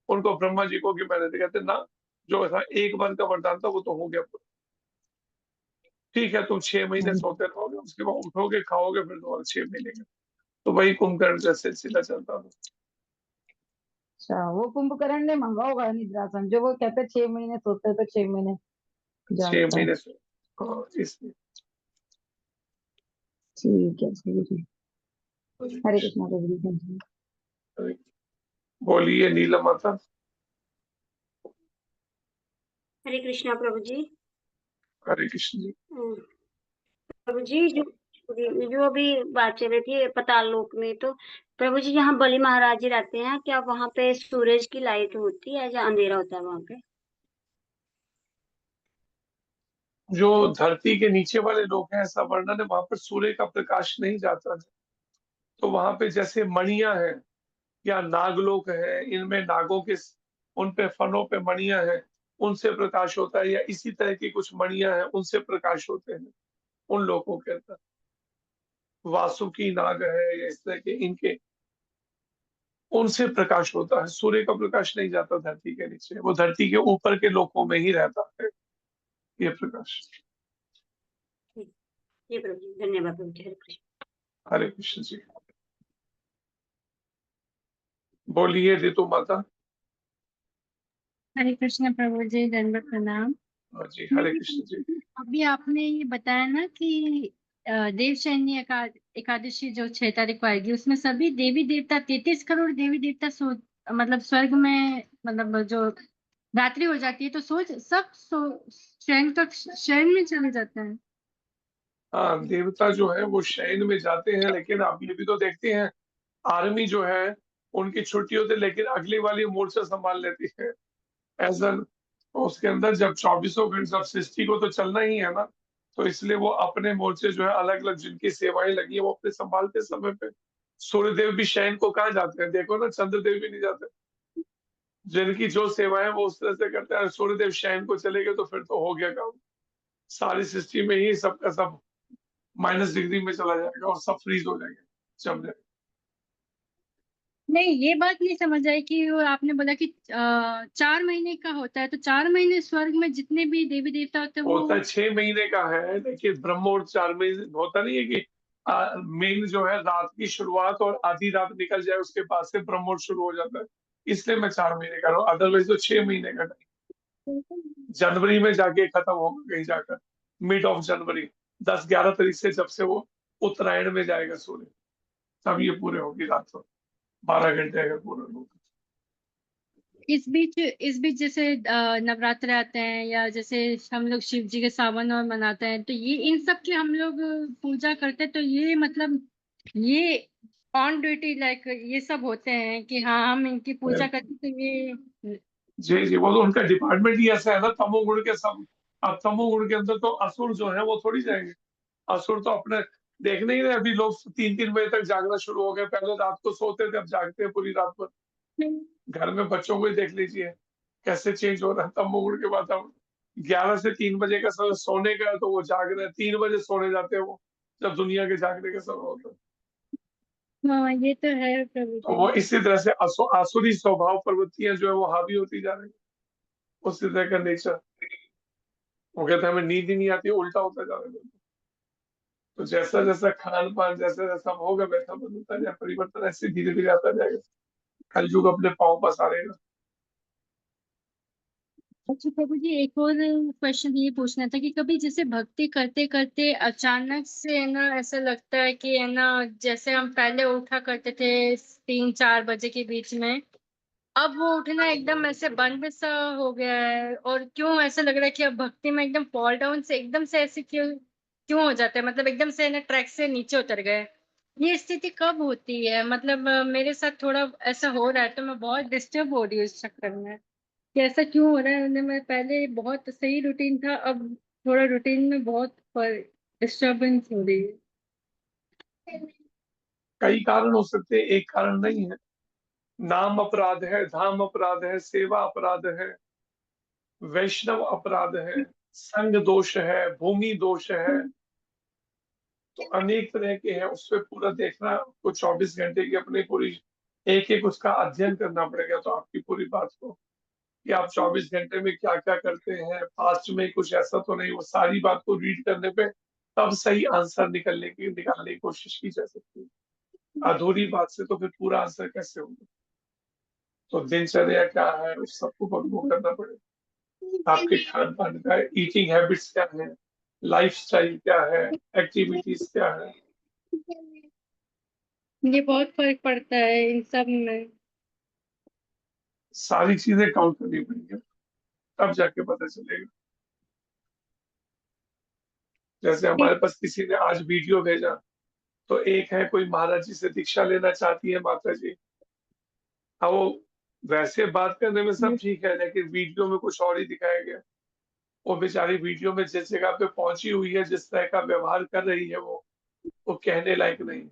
उनको ब्रह्मा जी को कि मैंने तो कहते ना, जो था एक बार का वरदान था वो तो हो गया पूरा। ठीक है, तुम 6 महीने सोते रहोगे, उसके बाद उठोगे खाओगे, फिर दोबारा 6 महीने का। तो वही कुंभकर्ण का सिलसिला चलता था। अच्छा, वो कुंभकर्ण ने मांगा होगा निद्रासन, जो वो कहते 6 महीने सोते तो 6 महीने 6 जागते हैं। महीने से, हाँ इसलिए। ठीक है ठीक है। हरे कृष्णा प्रभु जी, थैंक यू। बोलिए नीला माता। हरे कृष्णा प्रभु जी। हरे कृष्ण जी। प्रभु जी, जो अभी बात चल रही थी पाताल लोक में, तो प्रभु जी जहाँ बलि महाराज जी रहते हैं, क्या वहां पे सूरज की लाइट होती है या अंधेरा होता है वहां पे? जो धरती के नीचे वाले लोग हैं, ऐसा वर्णन है, वहां पर सूर्य का प्रकाश नहीं जाता है। तो वहां पे जैसे मणियां हैं या नागलोक है, इनमें नागों के उन पे फनों पे मणियां हैं, उनसे प्रकाश होता है, या इसी तरह की कुछ मणियां हैं उनसे प्रकाश होते हैं उन लोगों के अंदर। वासुकी नाग है या इस तरह के, इनके उनसे प्रकाश होता है। सूर्य का प्रकाश नहीं जाता धरती के नीचे, वो धरती के ऊपर के लोकों में ही रहता है ये प्रकाश। जी प्रभु जी, धन्यवाद प्रभु जी। हरे कृष्ण। हरे कृष्ण जी। बोलिए ऋतु माता। हरे कृष्ण प्रभु जी, दंडवत प्रणाम। हाँ जी, हरे कृष्ण जी। अभी आपने ये बताया ना कि देवशयनी एकादशी जो 6 तारीख को आएगी, उसमें सभी देवी देवता 33 करोड़ देवी देवता मतलब स्वर्ग में, मतलब जो रात्रि हो जाती है तो शयन में चले जाते हैं। हाँ, देवता जो है वो शयन में जाते हैं, लेकिन आप ये भी तो देखते हैं आर्मी जो है उनकी छुट्टी होती है, लेकिन अगली वाली मोर्चा संभाल लेती है ऐसा। उसके अंदर जब 24 घंटे, जब सृष्टि को तो चलना ही है ना, तो इसलिए वो अपने मोर्चे जो है अलग अलग जिनकी सेवाएं लगी है वो अपने संभालते समय पे। सूर्यदेव भी शयन को कहाँ जाते हैं, देखो ना, चंद्रदेव भी नहीं जाते। जिनकी जो सेवाएं वो उस तरह से करते हैं। सूर्यदेव शयन को चले गए तो फिर तो हो गया काम, सारी सृष्टि में ही सबका सब -डिग्री में चला जाएगा और सब फ्रीज हो जाएंगे, जम जाएंगे। नहीं, ये बात नहीं समझ आई कि वो आपने बोला कि 4 महीने का होता है, तो 4 महीने स्वर्ग में जितने भी देवी देवता होते हैं होता वो है 6 महीने का है, लेकिन ब्रह्मोत्सव 4 महीने होता नहीं है कि मेन जो है रात की शुरुआत और आधी रात निकल जाए उसके बाद से ब्रह्मोत्सव शुरू हो जाता है, इसलिए मैं 4 महीने का रहा हूँ। अदरवाइज तो 6 महीने का टाइम, जनवरी में जाके खत्म होगा कहीं जाकर, मिड ऑफ जनवरी, 10-11 तारीख से जब से वो उत्तरायण में जाएगा सूर्य, तब ये पूरे होगी रात को 12 घंटे अगर पूरे होगा। इस बीच जैसे नवरात्र आते हैं, या जैसे हम लोग शिव जी के सावन और मनाते हैं, तो ये इन सब की हम लोग पूजा करते हैं, तो ये मतलब ये ऑन ड्यूटी लाइक ये सब होते हैं कि हाँ हम इनकी पूजा करते हैं, तो ये जी जी, वो तो उनका डिपार्टमेंट ही ऐसा है ना, तमोगुण के सब। अब तमोगुण के अंदर तो असुर जो है वो थोड़ी जाएंगे। असुर तो अपने देखने ही नहीं, अभी लोग 3-3 बजे तक जागना शुरू हो गए, पहले रात को सोते थे अब जागते हैं पूरी रात भर। घर में बच्चों को ही देख लीजिए कैसे चेंज हो रहा है तमोगुण के बाद। अब 11 से 3 बजे का समय सोने का है, तो वो जाग रहे हैं, 3 बजे सोने जाते हैं वो, जब दुनिया के जागने का समय होता है। हाँ, ये तो है प्रभु तो वो जी। इसी तरह से आसुरी स्वभाव प्रवृत्तियां जो है वो हावी होती जा रही है, उसी तरह का नेचर। वो कहते हैं हमें नींद ही नहीं आती, उल्टा होता जा रहा है। तो जैसा जैसा खान पान जैसा जैसा होगा वैसा बदलता जाए, परिवर्तन ऐसे धीरे धीरे आता जाएगा, कलयुग अपने पांव पसारेगा। अच्छा प्रभु जी, एक और क्वेश्चन ये पूछना था कि कभी जैसे भक्ति करते करते अचानक से है ना ऐसा लगता है कि है ना, जैसे हम पहले उठा करते थे 3-4 बजे के बीच में, अब वो उठना एकदम ऐसे बंद सा हो गया है, और क्यों ऐसा लग रहा है कि अब भक्ति में एकदम फॉल डाउन से एकदम से ऐसे क्यों क्यों हो जाता है, मतलब एकदम से है ना ट्रैक से नीचे उतर गए। ये स्थिति कब होती है? मतलब मेरे साथ थोड़ा ऐसा हो रहा है, तो मैं बहुत डिस्टर्ब हो रही हूँ इस चक्कर में। कि ऐसा क्यों हो रहा है। मैं पहले बहुत सही रूटीन था, अब थोड़ा रूटीन में बहुत डिस्टरबेंस हो रही है। कई कारण हो सकते हैं, एक कारण नहीं है। नाम अपराध है, धाम अपराध है, सेवा अपराध है, वैष्णव अपराध है, संग दोष है, भूमि दोष है, तो अनेक तरह के हैं। उस पर पूरा देखना आपको 24 घंटे की अपनी पूरी एक एक उसका अध्ययन करना पड़ेगा, तो आपकी पूरी बात को कि आप 24 घंटे में क्या क्या करते हैं, पास्ट में कुछ ऐसा तो नहीं, वो सारी बात को रीड करने पे तब सही आंसर निकालने की कोशिश की जा सकती है। अधूरी बात से तो फिर पूरा आंसर कैसे होगा। तो दिनचर्या क्या है उस सबको वो करना पड़ेगा। आपके खान पान का ईटिंग हैबिट्स क्या है, लाइफस्टाइल क्या है, एक्टिविटीज क्या है, ये बहुत फर्क पड़ता है इन सब में। सारी चीजें काउंट करनी पड़ेंगी, तब जाके पता चलेगा। जैसे हमारे पास किसी ने आज वीडियो भेजा, तो एक है कोई महाराज जी से दीक्षा लेना चाहती है माता जी। अब वो वैसे बात करने में सब ठीक है, लेकिन वीडियो में कुछ और ही दिखाया गया। वो बेचारी वीडियो में जिस जगह पे पहुंची हुई है, जिस तरह का व्यवहार कर रही है, वो कहने लायक नहीं है।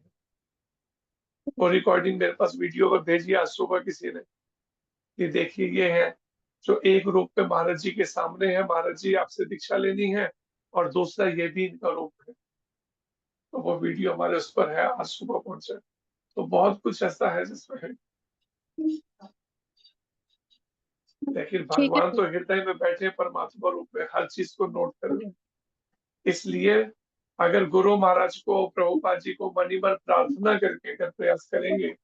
वो रिकॉर्डिंग मेरे पास वीडियो पर भेजी आज सुबह किसी ने कि देखिए ये है जो एक रूप पे महाराज जी के सामने है, महाराज जी आपसे दीक्षा लेनी है, और दूसरा ये भी इनका रूप है। तो वो वीडियो हमारे उस पर है, आज सुबह पहुंचा। तो बहुत कुछ ऐसा है जिसमें है, लेकिन भगवान तो हृदय में बैठे परमात्मा रूप में हर चीज को नोट कर रहे हैं। इसलिए अगर गुरु महाराज को, प्रभुपाद जी को मन ही मन प्रार्थना करके अगर प्रयास करेंगे,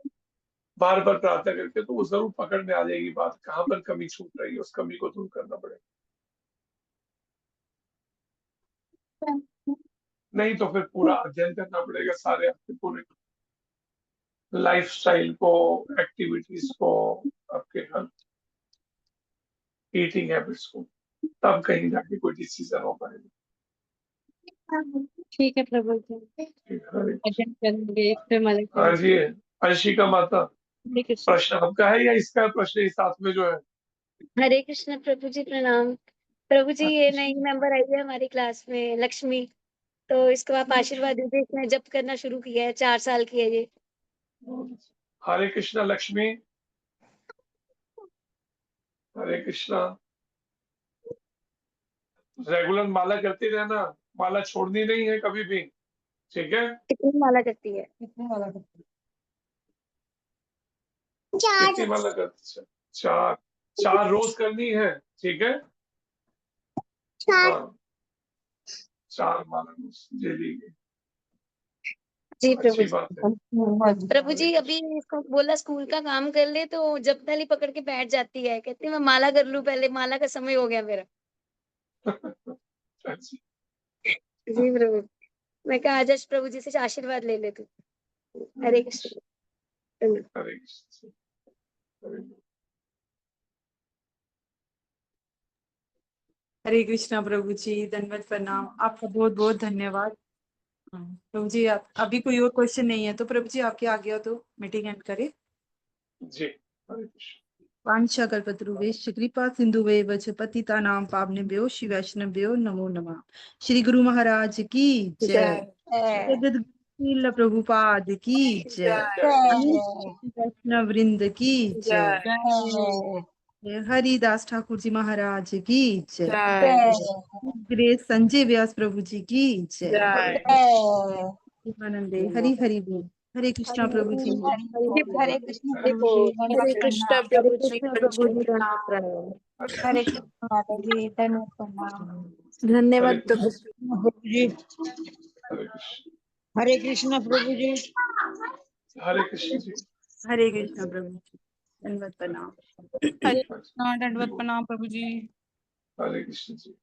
बार बार प्रार्थना करके, तो वो जरूर पकड़ में आ जाएगी बात कहाँ पर कमी छूट रही है, उस कमी को दूर करना पड़ेगा। नहीं तो फिर पूरा अध्ययन करना पड़ेगा, सारे आपके पूरे लाइफस्टाइल को, एक्टिविटीज को, आपके हर ईटिंग हैबिट्स को, तब कहीं जाके कोई डिसीजन हो पाएगा। ठीक है प्रभु जी, अध्ययन करेंगे इस पे मदद हाँ जी, अंशिका माता, करेंगे। प्रश्न आपका है या इसका प्रश्न इस साथ में जो है? हरे कृष्ण प्रभु जी, प्रणाम प्रभु जी। ये नई मेंबर आई है हमारी क्लास में, लक्ष्मी, तो इसको आप आशीर्वाद दीजिए। इसने जप करना शुरू किया है, 4 साल की है ये। हरे कृष्णा लक्ष्मी, हरे कृष्णा। रेगुलर माला करती रहना, माला छोड़नी नहीं है कभी भी, ठीक है? कितनी माला करती है? कितनी माला करती है? 4 4 रोज करनी है, ठीक है? हाँ, 4 माला रोज डेली की। जी प्रभु अच्छी बात है। प्रभु जी, अभी इसको बोला स्कूल का काम कर ले, तो जपथली पकड़ के बैठ जाती है, कहती है मैं माला कर लूं पहले, माला का समय हो गया मेरा। जी प्रभु, मैं कहा आज प्रभु जी से आशीर्वाद ले ले तू। हरे कृष्ण। हरे कृष्ण। हरे कृष्णा प्रभु जी, धन्यवाद, प्रणाम, आपका बहुत बहुत धन्यवाद। प्रभु जी, आप अभी कोई और क्वेश्चन नहीं है तो प्रभु जी आपके आगे हो तो मीटिंग एंड करें। जी, हरे कृष्ण। वांछा कल्पतरुभ्यश्च कृपा सिंधुभ्येव च पतितानां पावनेभ्यो श्री वैष्णवेभ्यो नमो नमः। श्री गुरु महाराज की जय। जगद्गुरु प्रभुपाद की जय। वैष्णव वृंद की जय। हरिदास ठाकुर जी महाराज की जय। ग्रेस संजय व्यास प्रभु जी की जय। आनंदे हरि हरि बोल। हरे कृष्णा प्रभु जी। हरे कृष्ण प्रभु जी, हरे कृष्ण प्रभु जी, प्रभु जी, धन्यवाद प्रणाम। हरे कृष्ण माता जी, धन्यवाद प्रणाम। धन्यवाद प्रभु जी। हरे कृष्ण प्रभु जी। हरे कृष्ण जी। हरे कृष्ण प्रभु जी, धन्यवाद प्रणाम। हरे कृष्णा, दंडवत प्रणाम प्रभु जी। हरे कृष्ण जी।